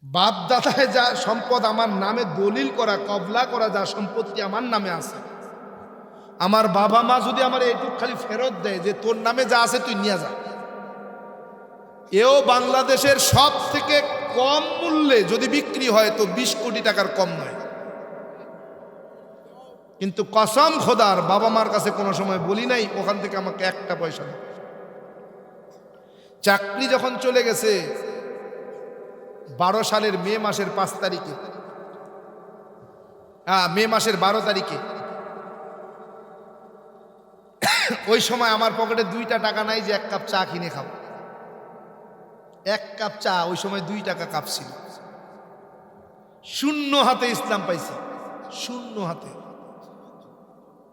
বাপ দাদায় যা সম্পদ আমার নামে দলিল করা কবলা করা যা সম্পত্তি আমার নামে আছে, আমার বাবা মা যদি আমার এইটুক খালি ফেরত দেয় যে তোর নামে যা আছে তুই নিয়ে যা, এও বাংলাদেশের সব থেকে কম মূল্যে যদি বিক্রি হয় তো 20 কোটি টাকার কম নয়। কিন্তু কসম খোদার বাবা মার কাছে কোনো সময় বলি নাই ওখান থেকে আমাকে একটা পয়সা দাও। চাকরি যখন চলে গেছে 12 সালের মে মাসের 5 তারিখে, মে মাসের 12 তারিখে, ওই সময় আমার পকেটে 2টা টাকা নাই যে 1 কাপ চা কিনে খাবো। 1 কাপ চা ওই সময় 2 টাকা কাপ ছিল। শূন্য হাতে ইসলাম পাইছি, শূন্য হাতে,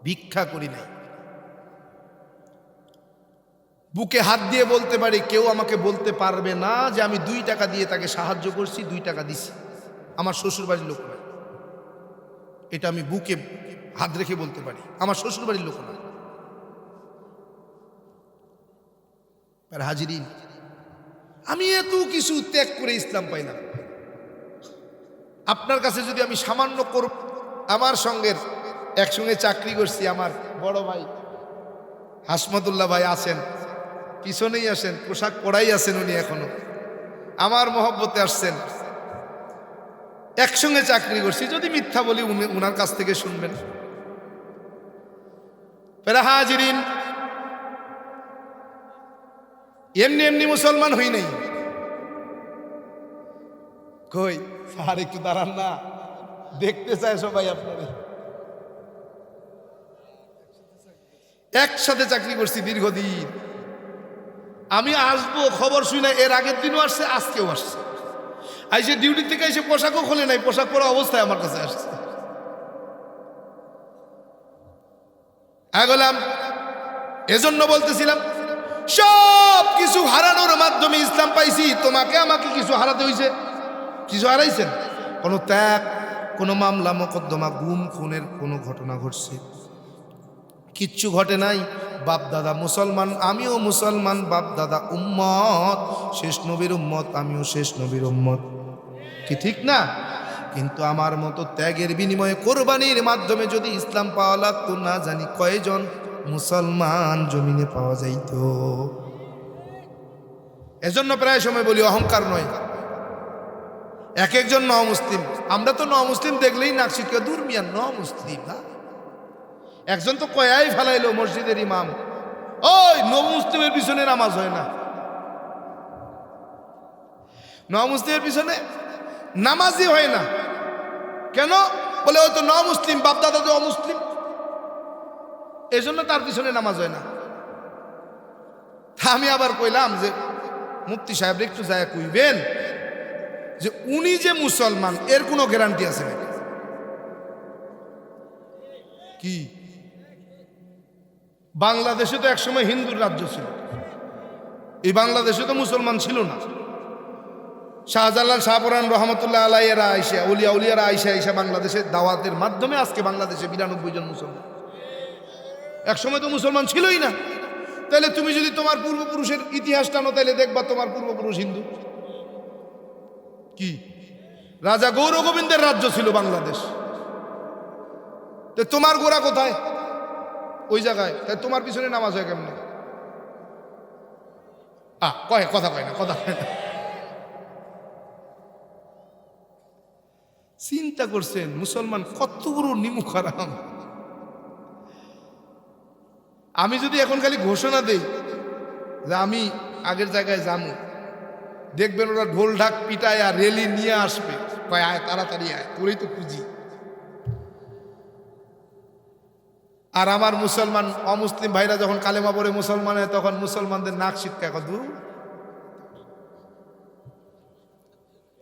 ভিক্ষা করি নাই। বুকে হাত দিয়ে বলতে পারি কেউ আমাকে বলতে পারবে না যে আমি 2 টাকা দিয়ে তাকে সাহায্য করছি, 2 টাকা দিছি। আমার শ্বশুর বাড়ির লোক না, এটা আমি বুকে হাত রেখে বলতে পারি, আমার শ্বশুর বাড়ির লোক না। আর হাজিরিন, আমি এত কিছু ত্যাগ করে ইসলাম পাইলাম। আপনার কাছে যদি আমি সামান্য করব, আমার সঙ্গের একসঙ্গে চাকরি করছি আমার বড় ভাই হাসমতুল্লাহ ভাই আছেন, পিছনেই আসেন, পোশাক পরাই আছেন উনি, এখনো আমার মহব্বতে আসছেন, একসঙ্গে চাকরি করছি। যদি মিথ্যা বলি উনার কাছ থেকে শুনবেন। ফেরা হাজিরিন, এমনি এমনি মুসলমান হই নাই। কই স্যার একটু দাঁড়ান না, দেখতে চায় সবাই আপনারে। একসাথে চাকরি করছি দীর্ঘদিন। আমি আসবো খবর শুই না, এর আগের দিনও আসছে, আজকেও আসছে। আইসে ডিউটি থেকে এসে পোশাকও খোলে নাই, পোশাক পরা অবস্থায় আমার কাছে আসছে। গেলাম, এজন্য বলতেছিলাম সব কিছু হারানোর মাধ্যমে ইসলাম পাইছি। তোমাকে আমাকে কিছু হারাতে হয়েছে, কিছু হারাইছেন? কোনো ত্যাগ, কোনো মামলা মোকদ্দমা, গুম খুনের কোনো ঘটনা ঘটছে? কিচ্ছু ঘটে নাই। বাপ দাদা মুসলমান, আমিও মুসলমান, বাপ দাদা উম্মত, শেষ নবীর উম্মত, আমিও শেষ নবীর উম্মত, কি ঠিক না? কিন্তু আমার মতো ত্যাগের বিনিময়ে কোরবানির মাধ্যমে যদি ইসলাম পাওয়া লাগতো, না জানি কয়জন মুসলমান জমিনে পাওয়া যাইত। এজন্য প্রায় সময় বলি অহংকার নয়, এক একজন ন মুসলিম। আমরা তো ন মুসলিম দেখলেই নাক শিক্ষা, দূর মিয়া ন মুসলিম না। একজন তো কয়াই ফেলাইলো মসজিদের ইমাম, ওই ন মুসলিমের পিছনে নামাজ হয় না, ন মুসলিমের পিছনে নামাজই হয় না। কেন? বলে ওই তো ন মুসলিম, বাপদাদা তো অমুসলিম, এই জন্য তার পিছনে নামাজ হয় না। আমি আবার কইলাম যে মুফতি সাহেব একটু যায় কইবেন যে উনি যে মুসলমান এর কোনো গ্যারান্টি আছে নাকি? কি বাংলাদেশে তো একসময় হিন্দুর রাজ্য ছিল, এই বাংলাদেশে তো মুসলমান ছিল না। শাহজালাল শাহপুরান রহমতুল্লাহ আলাইয়েরা আইসা, উলিয়া উলিয়ারা আইসা বাংলাদেশের দাওয়াতের মাধ্যমে আজকে বাংলাদেশে 92 জন মুসলমান। একসময় তো মুসলমান ছিলই না। তাহলে তুমি যদি তোমার পূর্বপুরুষের ইতিহাস টানো, তাহলে দেখবা তোমার পূর্বপুরুষ হিন্দু। কি রাজা গৌর গোবিন্দের রাজ্য ছিল বাংলাদেশ, তো তোমার গোড়া কোথায়? ওই জায়গায়। তাই তোমার পিছনে নামাজ হয় কেমনে? কথা কয় না, কথা কয় না। চিন্তা করছেন মুসলমান কত বড় নিমুখ হারাম? আমি যদি এখন খালি ঘোষণা দেই যে আমি আগের জায়গায় যাবো, দেখবেন ওরা ঢোল ঢাক পিটায় আর রেলি নিয়ে আসবে, কয় আয় তাড়াতাড়ি আয়, তোরই তো পুঁজি। আর আমার মুসলমান অমুসলিম ভাইরা যখন কালেমা পড়ে মুসলমান হয়, তখন মুসলমানদের নাক শিক্ষা কত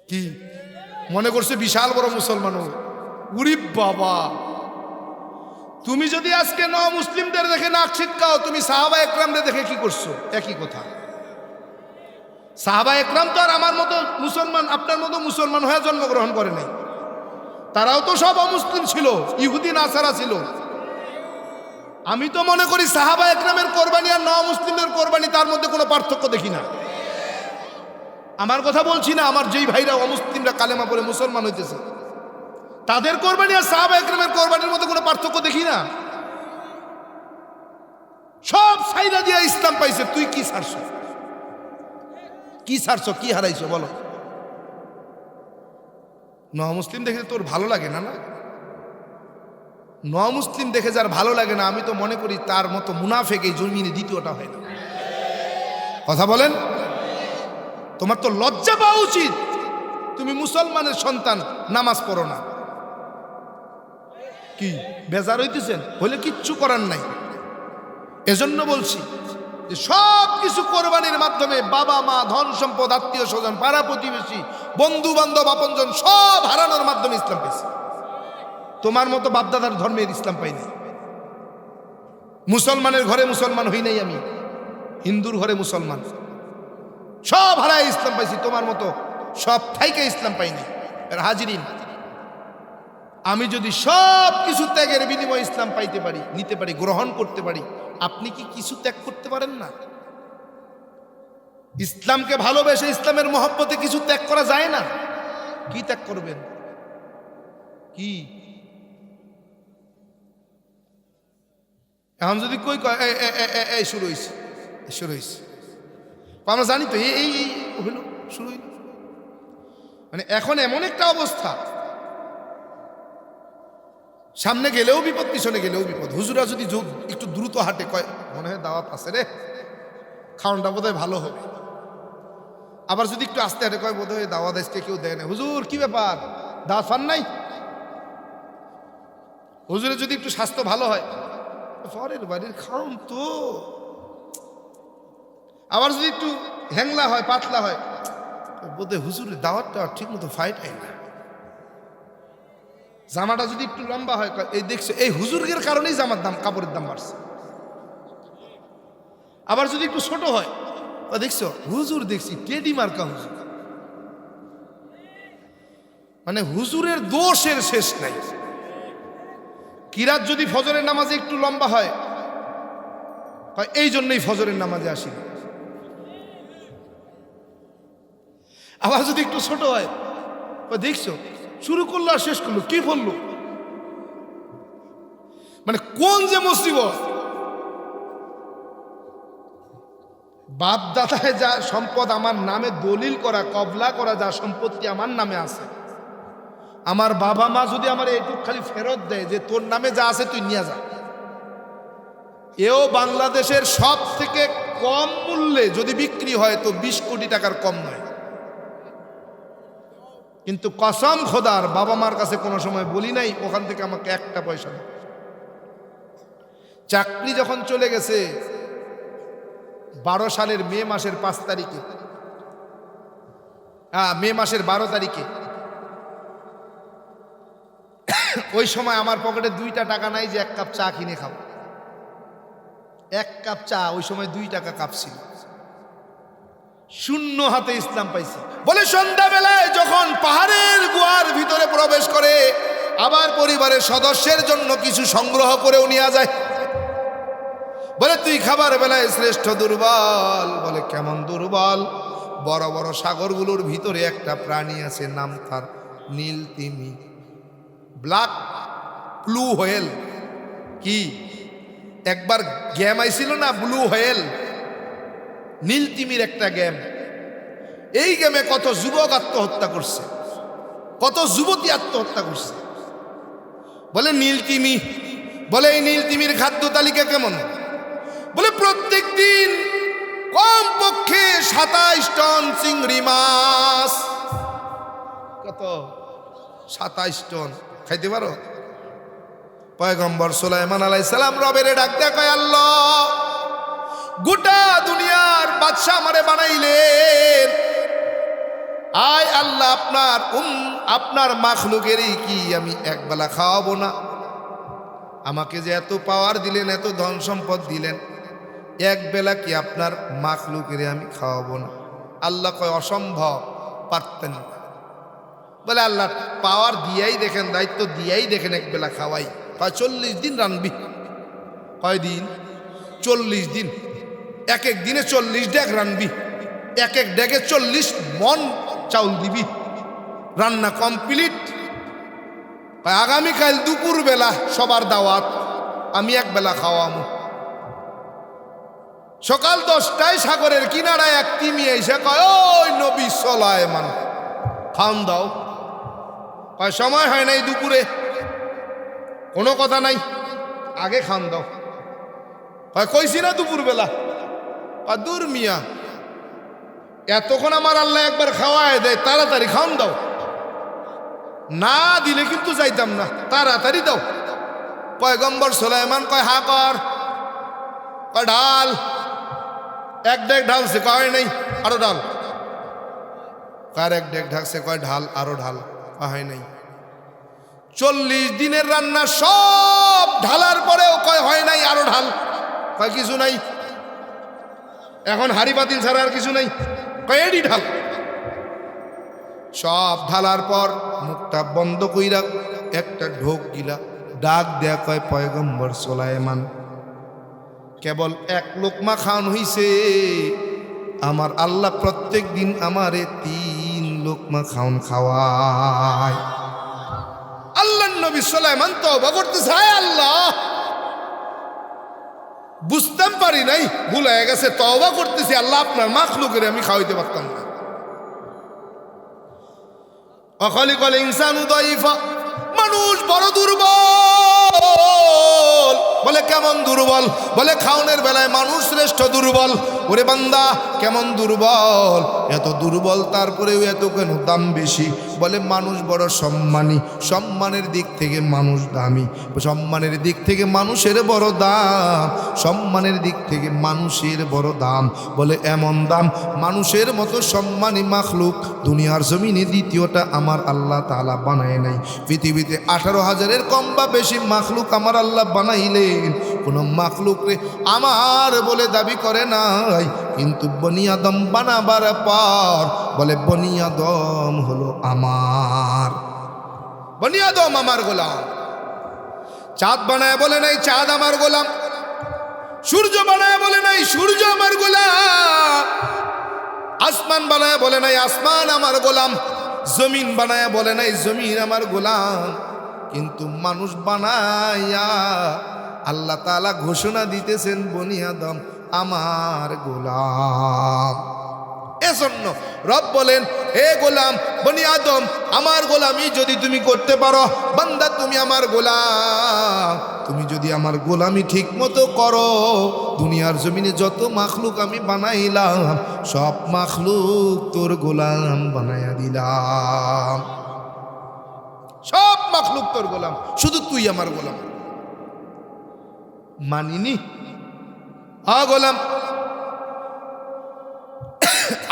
কি মনে করছে বিশাল বড় মুসলমান। উরি বাবা, তুমি যদি আজকে ন মুসলিমদের দেখে নাক ছিটকাও, তুমি সাহাবা একরামদের দেখে কি করছো? একই কথা। সাহাবা একরাম তো আর আমার মতো মুসলমান, আপনার মতো মুসলমান হয়ে জন্মগ্রহণ করে নাই। তারাও তো সব অমুসলিম ছিল, ইহুদি নাসারা ছিল। আমি তো মনে করি সাহাবা একরামের কোরবানি আর ন মুসলিমদের কোরবানি, তার মধ্যে কোনো পার্থক্য দেখি না। আমার কথা বলছি না, আমার যেই ভাইরা অমুসলিমরা কালেমা পড়ে মুসলমান হইতেছে। তাদের কোরবানি আর সাহাবা একরামের কোরবানির মধ্যে কোনো পার্থক্য দেখি না। সব সাইরা দিয়া ইসলাম পাইছে, তুই কি ছাড়ছো? কি ছাড়ছো? কি হারাইছো বলো? মুসলিম দেখে তোর ভালো লাগে না? না, মুসলিম দেখে যার ভালো লাগে না, আমি তো মনে করি তার মতো মুনাফেক এই জমিনে দ্বিতীয়টা হয় না। কথা বলেন। তোমার তো লজ্জা পাওয়া উচিত। তুমি মুসলমানের সন্তান, নামাজ পড়ো না, কি বেজার হইতেছেন? হলে কিচ্ছু করার নাই। এজন্য বলছি যে সব কিছু কোরবানির মাধ্যমে বাবা মা, ধন সম্পদ, আত্মীয় স্বজন, পাড়া প্রতিবেশী, বন্ধু বান্ধব, আপনজন সব হারানোর মাধ্যমে ইসলাম পেয়েছে। তোমার মতো বাপদাদার ধর্মের ইসলাম পাইনি। মুসলমানের ঘরে মুসলমান হই নাই আমি, হিন্দুর ঘরে মুসলমান, সব হারায় ইসলাম পাইছি। তোমার মতো সব থাইকে ইসলাম পাইনি। হাজিরিন, আমি যদি সব কিছু ত্যাগের বিনিময়ে ইসলাম পাইতে পারি, নিতে পারি, গ্রহণ করতে পারি, আপনি কি কিছু ত্যাগ করতে পারেন না? ইসলামকে ভালোবেসে ইসলামের মহব্বতে কিছু ত্যাগ করা যায় না? কি ত্যাগ করবেন? কি এখন যদি কই কয় এই শুরু হয়েছে, শুরু হয়েছে, আমরা জানি তো এই হইল, শুরু হইল। মানে এখন এমন একটা অবস্থা, সামনে গেলেও বিপদ, পিছনে গেলেও বিপদ। হুজুরা যদি একটু দ্রুত হাঁটে, কয় মনে হয় দাওয়াত আছে রে, খাওয়ানটা বোধ হয় ভালো হবে। আবার যদি একটু আস্তে হাঁটে, কয় বোধ হয় দাওয়াত আজকে কেউ দেয় না। হুজুর কি ব্যাপার, দাওয়াত ফান নাই? হুজুরের যদি একটু স্বাস্থ্য ভালো হয়, পরের বাড়ির খাওন তো। আবার যদি একটু হ্যাংলা হয়, পাতলা হয়, বোধহয় হুজুরের দাওয়াতটা ঠিক মতো ফাইটাই না। জামাটা যদি একটু লম্বা হয়, এই দেখছো এই হুজুরের কারণেই জামার দাম, কাপড়ের দাম বাড়ছে। আবার যদি একটু ছোট হয়, দেখছো হুজুর দেখছি টেডি মার্কা হুজুর। মানে হুজুরের দোষের শেষ নাই। কিরাত যদি ফজরের নামাজে একটু লম্বা হয়, এই জন্যই ফজরের নামাজে আসি। আবার যদি একটু ছোট হয়, দেখছো শুরু করলো আর শেষ করলো, কি বললো? মানে কোন যে মুসিবত! বাপ দাদায় যা সম্পদ আমার নামে দলিল করা, কবলা করা, যা সম্পত্তি আমার নামে আছে, আমার বাবা মা যদি আমার এইটুক খালি ফেরত দেয় যে তোর নামে যা আছে তুই নিয়ে যা, এও বাংলাদেশের সব থেকে কম মূল্যে যদি বিক্রি হয় তো 20 কোটি টাকার কম নয়। কিন্তু কসম খোদার, বাবা মার কাছে কোনো সময় বলি নাই ওখান থেকে আমাকে একটা পয়সা দাও। চাকরি যখন চলে গেছে 12 সালের মে মাসের 5 তারিখে, মে মাসের 12 তারিখে, ওই সময় আমার পকেটে 2টা টাকা নাই যে 1 কাপ চা কিনে খাবো। 1 কাপ চা ওই সময় 2 টাকা কাপ ছিল। শূন্য হাতে ইসলাম পাইছি বলে সন্ধ্যাবেলায় যখন পাহাড়ের গুহার ভিতরে প্রবেশ করে, আবার পরিবারের সদস্যের জন্য কিছু সংগ্রহ করেও নিয়ে যায়। বলে তুই খাবার বেলায় শ্রেষ্ঠ দুর্বল। বলে কেমন দুর্বল? বড় বড় সাগরগুলোর ভিতরে একটা প্রাণী আছে, নাম তার নীল তিমি, ব্ল্যাক ব্লু হোয়েল। কি একবার গেম আইছিল না, ব্লু হোয়েল, নীল তিমির একটা গেম। এই গেমে কত যুবক আত্মহত্যা করছে, কত যুবতী আত্মহত্যা করছে। বলে নীল তিমি। বলে এই নীল তিমির খাদ্য তালিকা কেমন? বলে প্রত্যেক দিন কমপক্ষে 27 টন চিংড়ি মাছ। কত? 27 টন খাইতে পারো? পয়গম্বর সুলাইমান আলাইহিস সালাম রবের ডাক দেয়া কয়, আল্লাহ গোটা দুনিয়ার বাদশা আমারে বানাইলেন, আয় আল্লাহ আপনার মাখলুকেরই কি আমি একবেলা খাওয়াবো না? আমাকে যে এত পাওয়ার দিলেন, এত ধন সম্পদ দিলেন, এক বেলা কি আপনার মাখলুকের আমি খাওয়াবো না? আল্লাহ কয় অসম্ভব, পারতেন না। বলে আল্লাহ পাওয়ার দিয়াই দেখেন, দায়িত্ব দিয়াই দেখেন, এক বেলা খাওয়াই। কয় 40 দিন রানবি। কয় দিন? 40 দিন। এক এক দিনে 40 ডেক রানবি, এক এক ডেকে 40 মন চাউল দিবি। রান্না কমপ্লিট। আগামীকাল দুপুর বেলা সবার দাওয়াত, আমি এক বেলা খাওয়ামো। সকাল 10টায় সাগরের কিনারায় এক তিমি এসে কয়, ওই নবী সুলাইমান খাওন দাও। কয় সময় হয় নাই দুপুরে, কোনো কথা নাই, আগে খান দাও। কয় কইছি না দুপুর বেলা। কয় দূর মিয়া, এতক্ষণ আমার আল্লাহ একবার খাওয়ায় দেয়, তাড়াতাড়ি খাওন দাও, না দিলে কিন্তু যাইতাম না, তাড়াতাড়ি দাও। পয়গম্বর সুলাইমান কয় হা কর। কয় ঢাল। এক ডেক ঢালছে, কয় নেই আরো ঢাল। কার এক ডেক ঢাকছে, কয় ঢাল আরো ঢাল, হয় নাই। 40 দিনের রান্না সব ঢালার পরেও কয় হয় নাই, আরো ঢাল। কয় কিছু নাই, এখন হাড়ি পাতিল ছাড়া আর কিছু নাই। কয় এডি ঢাল। সব ঢালার পর মুখটা বন্ধ কইরা একটা ঢোক গিলা ডাক দেয়া কয়, পয়গম্বর সুলাইমান কেবল এক লোকমা খাওয়ান হইছে, আমার আল্লাহ প্রত্যেক দিন আমারে 3 লোকমা খাওন খাওয়ায়। আল্লাহ নবী সুলাইমান তওবা করতেছে, হায় আল্লাহ, বুঝতাম পারি নাই, ভুল হয়ে গেছে, তওবা করতেছি আল্লাহ, আপনার মাখলুকের আমি খাওয়াইতে পারতাম না। অখলিকাল ইনসানু দাইফা, মানুষ বড় দুর্বল। বলে কেমন দুর্বল? বলে খাওনের বেলায় মানুষ শ্রেষ্ঠ দুর্বল। ওরে বান্দা কেমন দুর্বল, এত দুর্বল তারপরেও এত কেন দাম বেশি? বলে মানুষ বড় সম্মানী, সম্মানের দিক থেকে মানুষ দামি, সম্মানের দিক থেকে মানুষের বড় দাম, সম্মানের দিক থেকে মানুষের বড় দাম। বলে এমন দাম, মানুষের মতো সম্মানী মাখলুক দুনিয়ার জমিনে দ্বিতীয়টা আমার আল্লাহ তাআলা বানায় নাই। পৃথিবীতে 18,000-এর কম বা বেশি মাখলুক আমার আল্লাহ বানাইলেন, কোনো মাখলুক রে আমার বলে দাবি করে নাই। কিন্তু বনি আদম বানাবার পর বলে বনি আদম হলো আমার, বনি আদম আমার গোলাম। চাঁদ বানায় বলে নাই চাঁদ আমার গোলাম, সূর্য বানায় বলে নাই সূর্য আমার গোলাম, আসমান বানায় বলে নাই আসমান আমার গোলাম, জমিন বানায় বলে নাই জমিন আমার গোলাম। কিন্তু মানুষ বানায়া আল্লাহ তাআলা ঘোষণা দিতেছেন, বনি আদম আমার গোলাম। এজন্য রব বলেন, হে গোলাম বনি আদম, আমার গোলামি যদি তুমি করতে পারো, বান্দা তুমি আমার গোলাম, তুমি যদি আমার গোলামি ঠিক মতো করো, দুনিয়ার জমিনে যত মাখলুক আমি বানাইলাম সব মাখলুক তোর গোলাম বানাইয়া দিলাম, সব মাখলুক তোর গোলাম, শুধু তুই আমার গোলাম। মানিনি গোলাম,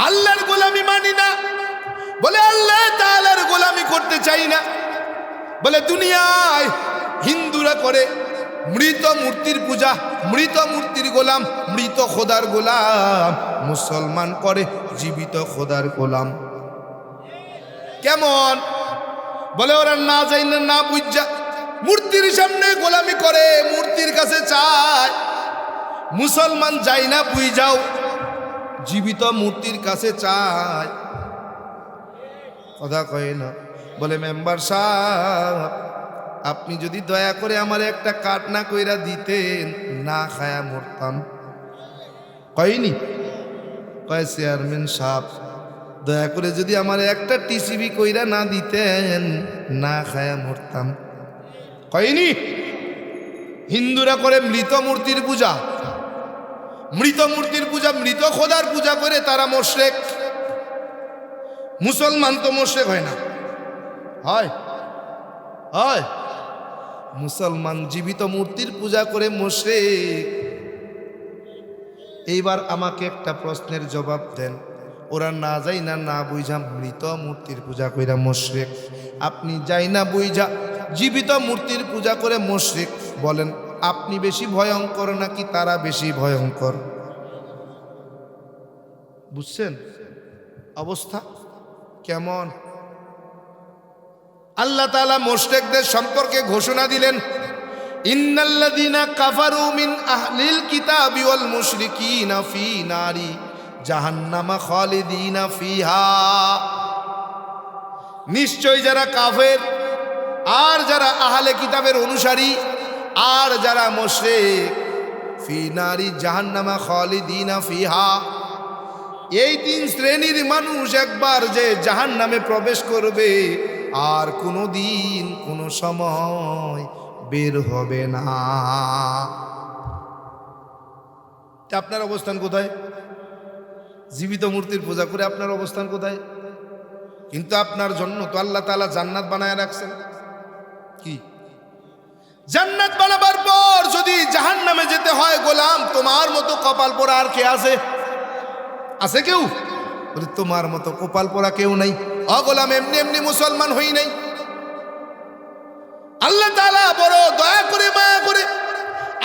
আল্লাহর গোলামি মানি না। বলে আল্লাহ তাআলার গোলামি করতে চাই না। বলে দুনিয়ায় হিন্দুরা করে মৃত মূর্তির পূজা, মৃত মূর্তির গোলাম, মৃত খোদার গোলাম। মুসলমান করে জীবিত খোদার গোলাম। কেমন? বলে ওরা না যাই না বুঝা মূর্তির সামনে গোলামি করে, মূর্তির কাছে চায়। মুসলমান যাই না বুঝ যাও, জীবিত মূর্তির কাছে চায়। কথা কয় না। বলে মেম্বার সাহেব, আপনি যদি দয়া করে আমার একটা কাট না কইরা দিতেন, না খায়া মরতাম। কয়নি? কয় চেয়ারম্যান সাহেব, দয়া করে যদি আমার একটা টিসিবি কইরা না দিতেন, না খায়া মরতাম। কয়নি? হিন্দুরা করে মৃত মূর্তির পূজা, মৃত মূর্তির পূজা, মৃত খোদার পূজা করে তারা মুশরিক। মুসলমান তো মুশরিক হয় না, হয় হয়? মুসলমান জীবিত মূর্তির পূজা করে মুশরিক। এইবার আমাকে একটা প্রশ্নের জবাব দেন, ওরা না যাই না বুঝা মৃত মূর্তির পূজা কইরা মুশরিক, আপনি যাই না বুঝা জীবিত মূর্তির পূজা করে মুশরিক, বলেন আপনি বেশি ভয়ঙ্কর নাকি তারা বেশি ভয়ঙ্কর? বুঝছেন অবস্থা কেমন? আল্লাহ তাআলা মুশরিকদের সম্পর্কে ঘোষণা দিলেন, ইন্নাল্লাযীনা কাফারু মিন আহলিল কিতাবি ওয়াল মুশরিকিনা ফি নারি জাহান্নামা খালিদিনা ফিহা। নিশ্চয় যারা কাফের আর যারা আহলে কিতাবের অনুসারী আর যারা মুশরিক ফি নারি জাহান্নামা খালিদিনা ফিহা, এই তিন শ্রেণীর মানুষ একবার যে জাহান্নামে প্রবেশ করবে আর কোনো দিন কোনো সময় বের হবে না। আপনার অবস্থান কোথায়? জীবিত মূর্তির পূজা করে আপনার অবস্থান কোথায়? কিন্তু আপনার জন্য তো আল্লাহ তাআলা জান্নাত বানায় রাখছেন। কি জান্নাত বানাবার পর যদি জাহান্নামে যেতে হয়, গোলাম তোমার মতো কপাল পোড়া আর কে আছে? আছে কেউ? বলে তোমার মতো কপাল পোড়া কেউ নাই। ও গোলাম, এমনি এমনি মুসলমান হই নাই। আল্লাহ তাআলা বড় দয়া করে মায়া করে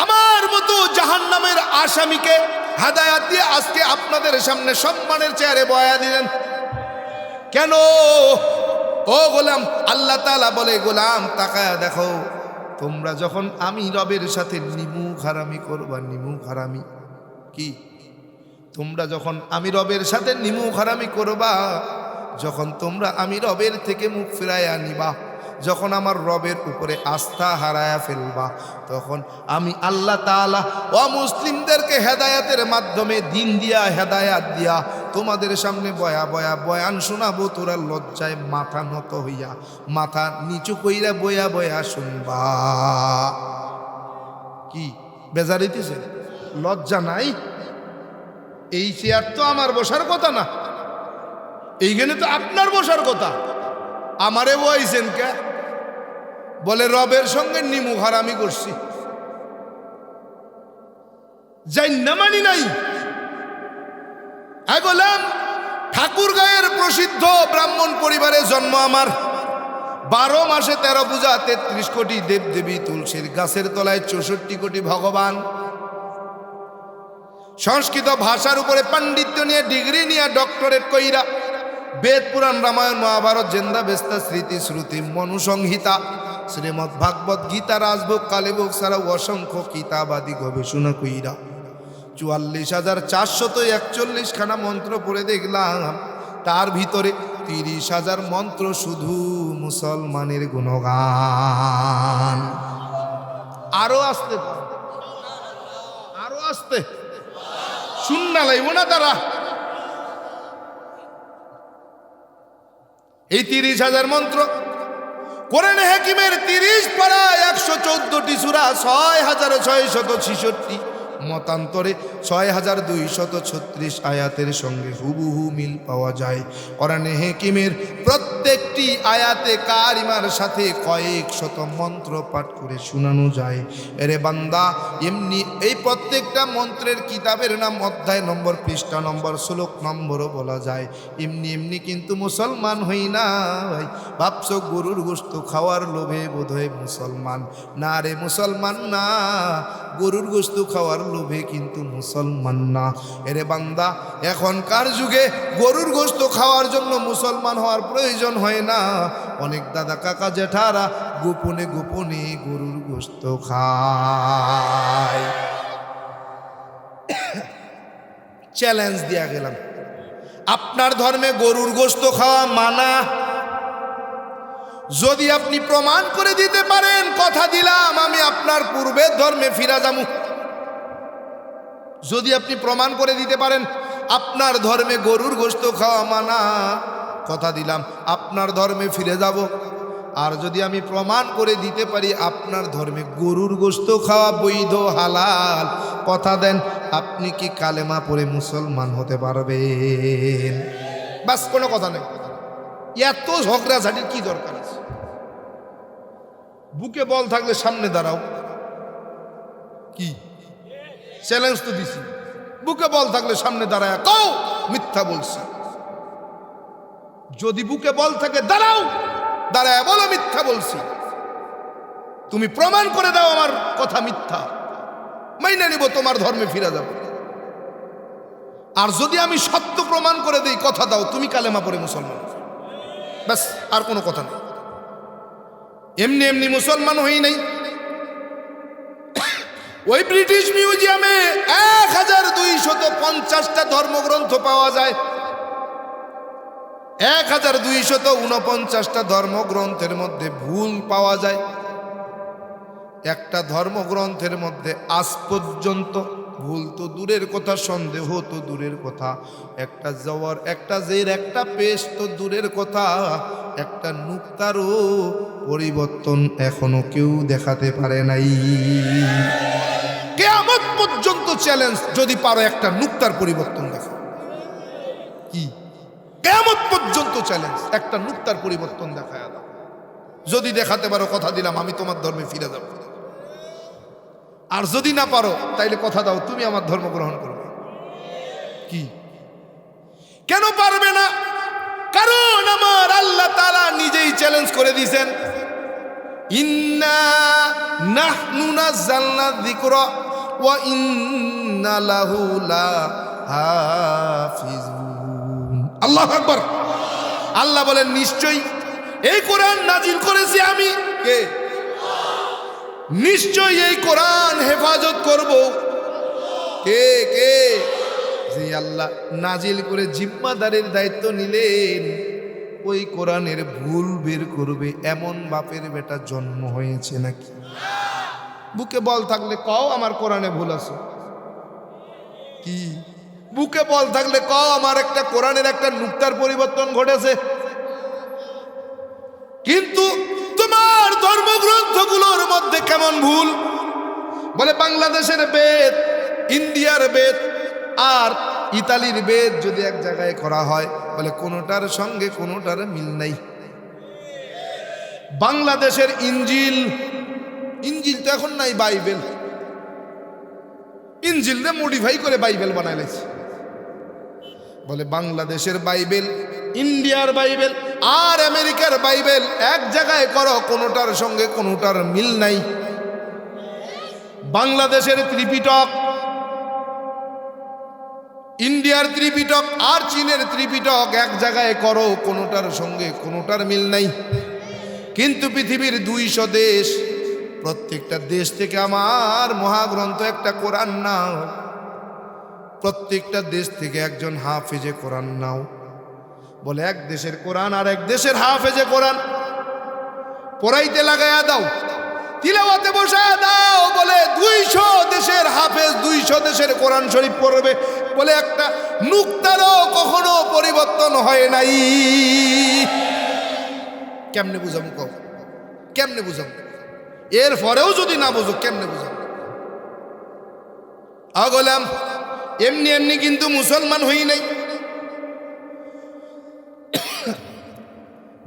আমার মতো জাহান্নামের আসামিকে হেদায়েত দিয়ে আজকে আপনাদের সামনে সম্মানের চেয়ারে বয়া দিলেন। কেন? ও গোলাম, আল্লাহ তাআলা বলে, গোলাম তাকায়া দেখো, তোমরা যখন আমি রবের সাথে নিমুখ হারামি করবা, নিমুখ হারামি কি? তোমরা যখন আমি রবের সাথে নিমুখ হারামি করবা, যখন তোমরা আমি রবের থেকে মুখ ফিরাইয়া নিবা, যখন আমার রবের উপরে আস্থা হারায়া ফেলবা, তখন আমি আল্লাহ তাআলা অমুসলিমদেরকে হেদায়েতের মাধ্যমে দিন দিয়া হেদায়াত দিয়া তোমাদের সামনে বয়া বয়া বয়ান শোনাবো। তোরা লজ্জায় মাথা নত হইয়া মাথা নিচু কইরা বয়া বয়া শুনবা। কি বেজারিতেছে? লজ্জা নাই? এই চেয়ার তো আমার বসার কথা না, এইখানে তো আপনার বসার কথা। আমারে বইছেন কে? বলে রবের সঙ্গে নিমুখ হারামি করছি, যাই না মানি নাই। গোলাম, ঠাকুরগাঁয়ের প্রসিদ্ধ ব্রাহ্মণ পরিবারে জন্ম আমার। 12 মাসে 13 পূজা, 33 কোটি দেবদেবী, তুলসীর গাছের তলায় 64 কোটি ভগবান। সংস্কৃত ভাষার উপরে পাণ্ডিত্য নিয়ে ডিগ্রি নিয়ে ডক্টরেট কইরা বেদ পুরাণ রামায়ণ মহাভারত জেন্দা বেস্তা স্মৃতি শ্রুতি মনুসংহিতা শ্রীমদ্ ভাগবত গীতা রাজভোগ কালীভোগ ছাড়াও অসংখ্য কিতাবাদি গবেষণা কইরা 44,441 খানা মন্ত্র পড়ে দেখলাম, তার ভিতরে 30,000 মন্ত্র শুধু মুসলমানের গুণগান। আরো আসতে, আরো আসতে শুননা লাইব না তারা। এই 30,000 মন্ত্র কোরআনে হাকিমের 30 পারা 114টি সূরা 6,666 মতান্তরে 6,236 আয়াতের সঙ্গে হুবহু মিল পাওয়া যায়। কোরআনে হাকিমের প্রত্যেকটি আয়াতে কারিমার সাথে কয়েক শত মন্ত্র পাঠ করে শোনানো যায়। এরে বান্দা, এমনি এই প্রত্যেকটা মন্ত্রের কিতাবের নাম, অধ্যায় নম্বর, পৃষ্ঠা নম্বর, শ্লোক নম্বরও বলা যায়। এমনি এমনি কিন্তু মুসলমান হই না ভাই। ভাবছো গরুর গোশত খাওয়ার লোভে বোধহয় মুসলমান? না রে, মুসলমান না। গরুর গোশত খাওয়ার লোভে কিন্তু মুসলমান না। এরে বান্দা, এখনকার যুগে গরুর গোশত খাওয়ার জন্য মুসলমান হওয়ার প্রয়োজন হয় না। অনেক দাদা কাকা জেঠারা গোপনে গোপনে গরুর গোশত খায়। চ্যালেঞ্জ দিয়া গেলাম, আপনার ধর্মে গরুর গোশত খাওয়া মানা। যদি আপনি প্রমাণ করে দিতে পারেন, কথা দিলাম আমি আপনার পূর্বের ধর্মে ফিরা যাবো। যদি আপনি প্রমাণ করে দিতে পারেন আপনার ধর্মে গরুর গোশত খাওয়া মানা, কথা দিলাম আপনার ধর্মে ফিরে যাব। আর যদি আমি প্রমাণ করে দিতে পারি আপনার ধর্মে গরুর গোশত খাওয়া বৈধ, হালাল, কথা দেন আপনি কি কালেমা পড়ে মুসলমান হতে পারবেন? বাস, কোনো কথা নেই। এত ঝগড়াঝাটির কি দরকার আছে? বুকে বল থাকলে সামনে দাঁড়াও। কি চ্যালেঞ্জ তো দিছি, বুকে বল থাকলে সামনে দাঁড়ায় কও মিথ্যা বলছি। যদি বুকে বল থাকে দাঁড়াও, দাঁড়ায় বলো মিথ্যা বলছি। তুমি প্রমাণ করে দাও আমার কথা মিথ্যা, মাইনে নিব, তোমার ধর্মে ফিরে যাব। আর যদি আমি সত্য প্রমাণ করে দিই, কথা দাও তুমি কালেমা পড়ে মুসলমান। ব্যাস, আর কোনো কথা নেই। এমনি এমনি মুসলমান হই নাই। ওই ব্রিটিশ মিউজিয়ামে 1250টা ধর্মগ্রন্থ পাওয়া যায়। 1249টা ধর্মগ্রন্থের মধ্যে ভুল পাওয়া যায়। একটা ধর্মগ্রন্থের মধ্যে আজ পর্যন্ত ভুল তো দূরের কথা, সন্দেহ তো দূরের কথা, একটা জবর, একটা জের, একটা পেশ তো দূরের কথা, একটা নুক্তারও পরিবর্তন এখনো কেউ দেখাতে পারে নাই। কিয়ামত পর্যন্ত চ্যালেঞ্জ, যদি পারো একটা নুক্তার পরিবর্তন দেখো। কি? কিয়ামত পর্যন্ত চ্যালেঞ্জ, একটা নুক্তার পরিবর্তন দেখায় দাও। যদি দেখাতে পারো, কথা দিলাম আমি তোমার ধর্মে ফিরে যাব। আর যদি না পারো, তাইলে কথা দাও তুমি আমার ধর্ম গ্রহণ করবে। কি? কেন পারবে না? কারণ আমার আল্লাহ তাআলা নিজেই চ্যালেঞ্জ করে দিয়েছেন, ইন্না নাহনু নাযালনা যিকরা ওয়া ইন্না লাহু লাহাফিজুন। আল্লাহু আকবার। আল্লাহ বলেন, নিশ্চয়ই এই কোরআন নাজিল করেছি আমি। কে? নিশ্চয়ই এই কোরআন হেফাজত করব। কে? কে? যে আল্লাহ নাজিল করে জিম্মাদারের দায়িত্ব নিলেন, ওই কোরআনের ভুল বের করবে এমন বাপের বেটা জন্ম হয়েছে নাকি? বুকে বল থাকলে কও আমার কোরআনে ভুল আছে। কি? বুকে বল থাকলে কও আমার একটা কোরআনের একটা নুক্তার পরিবর্তন ঘটেছে। কিন্তু তোমার ধর্মগ্রন্থগুলোর মধ্যে কেমন ভুল? বলে বাংলাদেশের বেদ, ইন্ডিয়ার বেদ আর ইতালির বেদ যদি এক জায়গায় করা হয়, বলে কোনোটার সঙ্গে কোনোটার মিল নাই। বাংলাদেশের ইঞ্জিল, ইঞ্জিল তো এখন নাই, বাইবেল, ইঞ্জিলকে মডিফাই করে বাইবেল বানাই লাইছে। বলে বাংলাদেশের বাইবেল, ইন্ডিয়ার বাইবেল আর আমেরিকার বাইবেল এক জায়গায় করো, কোনোটার সঙ্গে কোনোটার মিল নাই। বাংলাদেশের ত্রিপিটক, ইন্ডিয়ার ত্রিপিটক আর চীনের ত্রিপিটক এক জায়গায় করো, কোনোটার সঙ্গে কোনোটার মিল নাই। কিন্তু পৃথিবীর 200 দেশ, প্রত্যেকটা দেশ থেকে আমার মহাগ্রন্থ একটা কোরআন নাও, প্রত্যেকটা দেশ থেকে একজন হাফেজে কোরআন নাও। বলে এক দেশের কোরআন আর এক দেশের হাফেজে কোরআন পড়াইতে লাগাইয়া দাও, তিলাওয়াতে বসায়া দাও। বলে 200 দেশের হাফেজ 200 দেশের কোরআন শরীফ পড়বে। বলে একটা নুক্তারও কখনো পরিবর্তন হয় নাই। কেমনে বুঝাবো কও? কেমনে বুঝাবো? এর পরেও যদি না বুঝো কেমনে বুঝাবো? আগলাম এমনি এমনি কিন্তু মুসলমান হই নাই।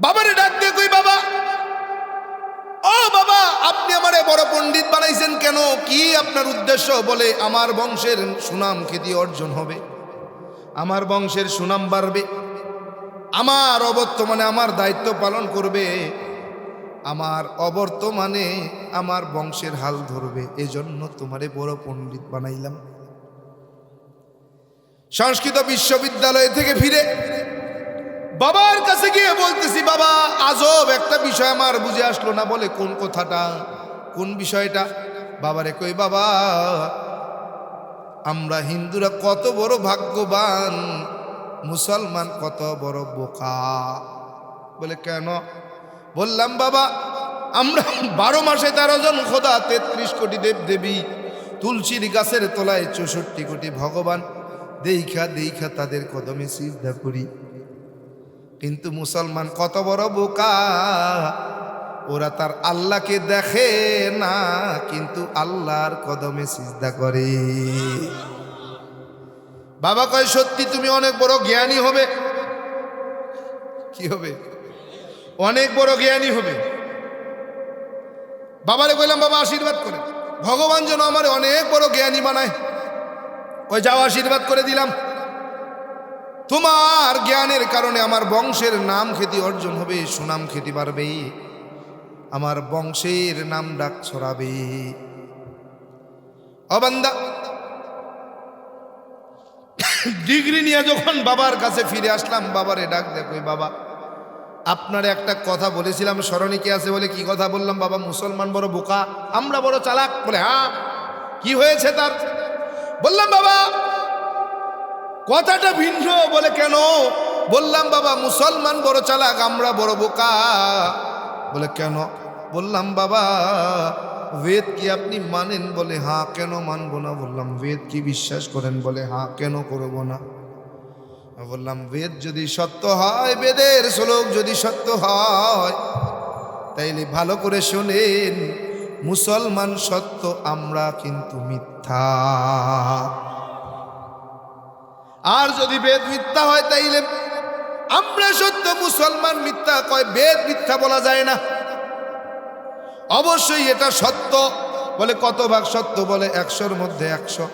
বাবারে ডাক দিয়ে কই, বাবা, ও বাবা, আপনি আমারে বড় পণ্ডিত বানাইছেন কেন? কি আপনার উদ্দেশ্য? বলে আমার বংশের সুনাম খ্যাতি অর্জন হবে, আমার বংশের সুনাম বাড়বে, আমার অবর্তমানে আমার দায়িত্ব পালন করবে, আমার অবর্তমানে আমার বংশের হাল ধরবে, এজন্য তোমারে বড় পণ্ডিত বানাইলাম। সংস্কৃত বিশ্ববিদ্যালয় থেকে ফিরে বাবার কাছে গিয়ে বলতেছি, বাবা আজব একটা বিষয় আমার বুঝে আসলো না। বলে কোন কথাটা, কোন বিষয়টা? বাবারে কই, বাবা আমরা হিন্দুরা কত বড় ভাগ্যবান, মুসলমান কত বড় বোকা। বলে কেন? বললাম, বাবা আমরা 12 মাসে 13 জন খোদা, 33 কোটি দেব দেবী, তুলসীর গাছের তলায় 64 কোটি ভগবান, দেইখা দেইখা তাদের কদমে সিজদা করি। কিন্তু মুসলমান কত বড় বোকা, ওরা তার আল্লাহকে দেখে না, কিন্তু আল্লাহর কদমে সিজদা করে। বাবা কয়, সত্যি তুমি অনেক বড় জ্ঞানী হবে। কি হবে? অনেক বড় জ্ঞানী হবে। বাবারে কইলাম, বাবা আশীর্বাদ করে, ভগবান যেন আমার অনেক বড় জ্ঞানী বানায়। ওই যাও, আশীর্বাদ করে দিলাম, তোমার জ্ঞানের কারণে আমার বংশের নাম খ্যাতি অর্জন হবে, সুনাম খ্যাতি বাড়বে, আমার বংশের নাম ডাক ছড়াবে। ও বান্দা, ডিগ্রি নিয়ে যখন বাবার কাছে ফিরে আসলাম, বাবারে ডাক দেখো, বাবা আপনার একটা কথা বলেছিলাম স্মরণে কি আছে? বলে কি কথা বললাম? বাবা মুসলমান বড় বোকা, আমরা বড় চালাক। বলে হ্যাঁ, কি হয়েছে তার? বললাম, বাবা কথাটা ভিন্ন। বলে কেন? বললাম বাবা মুসলমান বড় চালাক, আমরা বড় বোকা। বলে কেন? বললাম বাবা বেদ কি আপনি মানেন? বলে হ্যাঁ। কেন মানবো না? বললাম বেদ কি বিশ্বাস করেন? বলে হ্যাঁ। কেন করবো না? বললাম বেদ যদি সত্য হয়, বেদের শ্লোক যদি সত্য হয়, তাইলে ভালো করে শোনেন, মুসলমান সত্য, আমরা কিন্তু মিথ্যা। আর যদি বেদ মিথ্যা হয় তাইলে আমরা সত্য, মুসলমান মিথ্যা। কয় বেদ মিথ্যা বলা যায় না, অবশ্যই এটা সত্য। বলে কত ভাগ সত্য? বলে 100-র মধ্যে 100।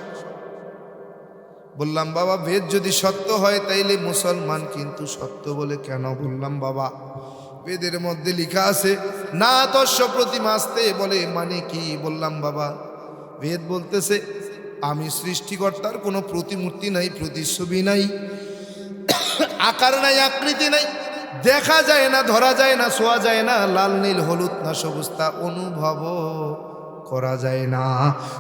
বললাম বাবা বেদ যদি সত্য হয় তাইলে মুসলমান কিন্তু সত্য। বলে কেন? বললাম বাবা বেদের মধ্যে লেখা আছে না তস্য প্রতিমাস্তে। বলে মানে কি? বললাম বাবা বেদ বলতেছে আমি সৃষ্টিকর্তার কোনো প্রতিমূর্তি নাই, প্রতিচ্ছবি নাই, আকার নাই, আকৃতি নাই, দেখা যায় না, ধরা যায় না, ছোঁয়া যায় না, লাল নীল হলুদ না সবুজ তা অনুভব করা যায় না।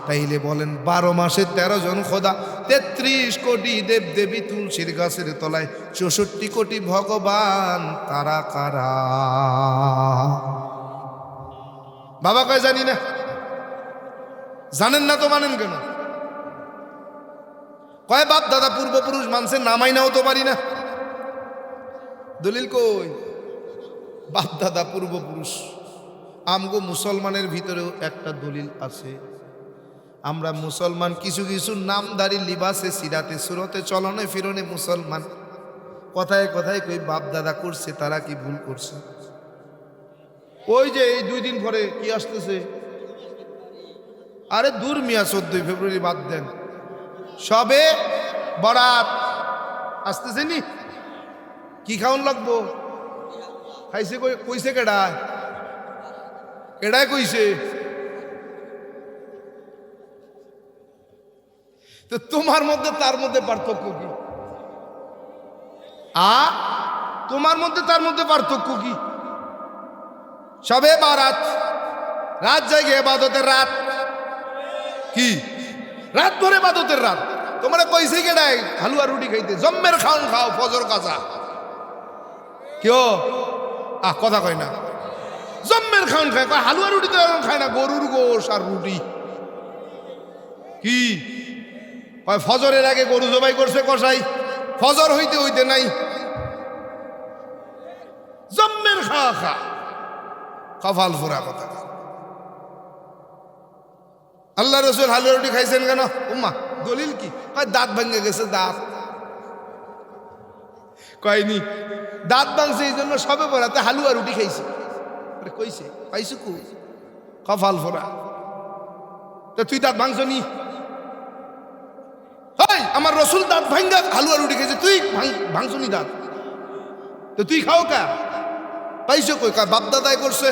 তাইলে বলেন 12 মাসে 13 জন খোদা, 33 কোটি দেব দেবী তুলসীর গাছের তলায়, 64 কোটি ভগবান, তারা কারা? বাবা কয় জানি না। জানেন না তো মানেন কেন? কয় বাপ দাদা পূর্বপুরুষ মানছে, নামাই নাও তো পারি না। দলিল কই? বাপ দাদা পূর্বপুরুষ। আমগো মুসলমানের ভিতরেও একটা দলিল আছে। আমরা মুসলমান, কিছু কিছু নামদারি লিবাসে, সিরাতে, সুরতে, চলনে ফিরনে মুসলমান। কথায় কথায় কই বাপ দাদা করছে, তারা কি ভুল করছে? ওই যে এই 2 দিন পরে কি আসতেছে? আরে দূর মিয়া, 14 ফেব্রুয়ারি বাদ দেন, সবে বরাত আসতেছে নি। কি খাওয়ান লাগবো? খাইছে কইছে কেডায়? কেডায় কইছে? তো তোমার মধ্যে তার মধ্যে পার্থক্য কি? তোমার মধ্যে তার মধ্যে পার্থক্য কি? সবে বারাত, রাত জায়গা ইবাদতের রাত। কি রাত ধরে ইবাদতের রাত? তোমরা কইছে কেডায় হালুয়া রুটি খাইতে? জম্মের খাওন খাও, ফজর কাজা। কেউ কথা কয় না, জম্মের খাওন খায়। কয় হালুয়া রুটি তো এরকম খায় না, গরুর গোশ আর রুটি। কি কয় ফজরের আগে গরু জবাই করছে কসাই, ফজর হইতে হইতে নাই, জম্মের খাওয়া খা, কপাল ফোরা কথা। আল্লাহ রসুল হালুয়া রুটি খাইছেন কেন? উম্মা দলিল কি? কয় দাঁত ভেঙে গেছে, দাঁত। কয়নি দাঁত ভাঙছে এই জন্য সবে বরাতে হালুয়া রুটি খাইছে। কইছে পাইছো কু? কপাল ফোরা। তো তুই দাঁত ভাঙছ নি? আমার রসুল দাঁত ভাঙ্গা হালুয়া রুটি খাইছে, তুই ভাঙছ নি দাঁত? তো তুই খাও কা? পাইছো কই? কয় বাপ দাদাই করছে।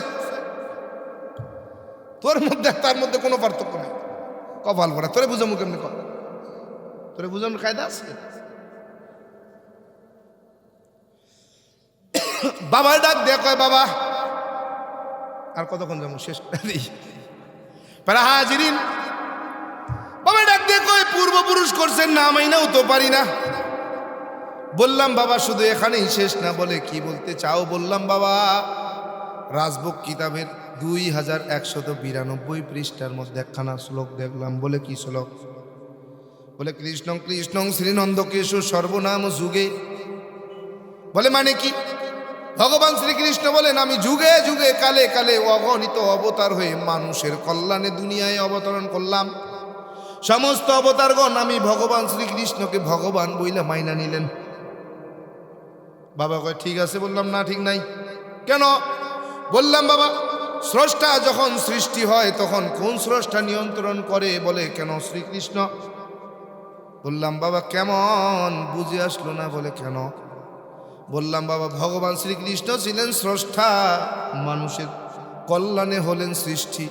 তোর মধ্যে তার মধ্যে কোনো পার্থক্য নেই। কপাল ভরা। তোরে বুঝামু কেমনি? কর তোরে বুঝানোর কায়দা আছে? বাবার ডাক দেয়া কয় বাবা, আর কতক্ষণ যাবো? শেষ করে দিই। হাজিরিন, বাবা ডাক দিয়ে কয় পূর্বপুরুষ করছেন, না মাইনাও তো পারি না। বললাম বাবা শুধু এখানেই শেষ না। বলে কি বলতে চাও? বললাম বাবা রাজবুক কিতাবের 2192 পৃষ্ঠার মধ্যে একখানা শ্লোক দেখলাম। বলে কি শ্লোক? বলে কৃষ্ণ কৃষ্ণ শ্রীনন্দ কেশু সর্বনাম যুগে। বলে মানে কি? ভগবান শ্রীকৃষ্ণ বলেন আমি যুগে যুগে কালে কালে অগণিত অবতার হয়ে মানুষের কল্যাণে দুনিয়ায় অবতরণ করলাম। সমস্ত অবতারগণ আমি ভগবান শ্রীকৃষ্ণকে ভগবান বইলা মাইনা নিলেন। বাবা কয় ঠিক আছে। বললাম না ঠিক নাই। কেন? বললাম বাবা স্রষ্টা যখন সৃষ্টি হয় তখন কোন স্রষ্টা নিয়ন্ত্রণ করে? বলে কেন? শ্রীকৃষ্ণ। বললাম বাবা কেমন বুঝে আসলো না? বলে কেন? বললাম বাবা ভগবান শ্রীকৃষ্ণ ছিলেন স্রষ্টা, মানুষের কল্যাণে হলেন সৃষ্টি।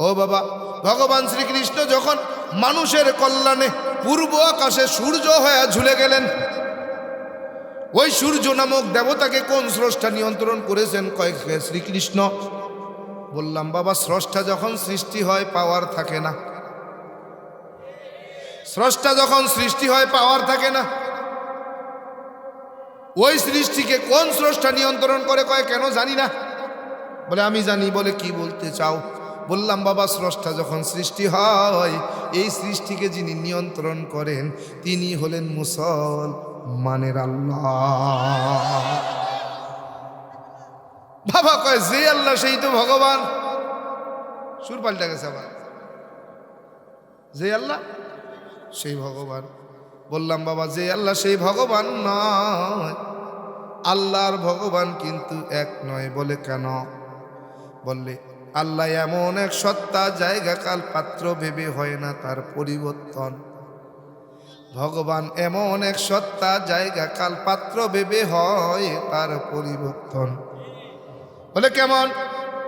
ও বাবা ভগবান শ্রীকৃষ্ণ যখন মানুষের কল্যাণে পূর্ব আকাশে সূর্য হয়ে ঝুলে গেলেন, ওই সূর্য নামক দেবতাকে কোন স্রষ্টা নিয়ন্ত্রণ করেছেন? কয়েক শ্রীকৃষ্ণ। বললাম বাবা স্রষ্টা যখন সৃষ্টি হয় পাওয়ার থাকে না। স্রষ্টা যখন সৃষ্টি হয় পাওয়ার থাকে না। ওই সৃষ্টিকে কোন স্রষ্টা নিয়ন্ত্রণ করে? কয় কেন জানি না। বলে আমি জানি। বলে কি বলতে চাও? বললাম বাবা, স্রষ্টা যখন সৃষ্টি হয়, এই সৃষ্টিকে যিনি নিয়ন্ত্রণ করেন তিনি হলেন মুসলমানের আল্লাহ। বাবা কয় যে আল্লাহ সেই তো ভগবান। সুর পাল্টা গেছে আবার, যে আল্লাহ সেই ভগবান। বললাম বাবা, যে আল্লাহ সেই ভগবান নয়, আল্লাহর ভগবান কিন্তু এক নয়। বলে কেন? বললে আল্লাহ এমন এক সত্তা, জায়গা কাল পাত্র ভেবে হয় না তার পরিবর্তন। ভগবান এমন এক সত্তা, জায়গা কাল পাত্র ভেবে হয় তার পরিবর্তন। বলে কেমন?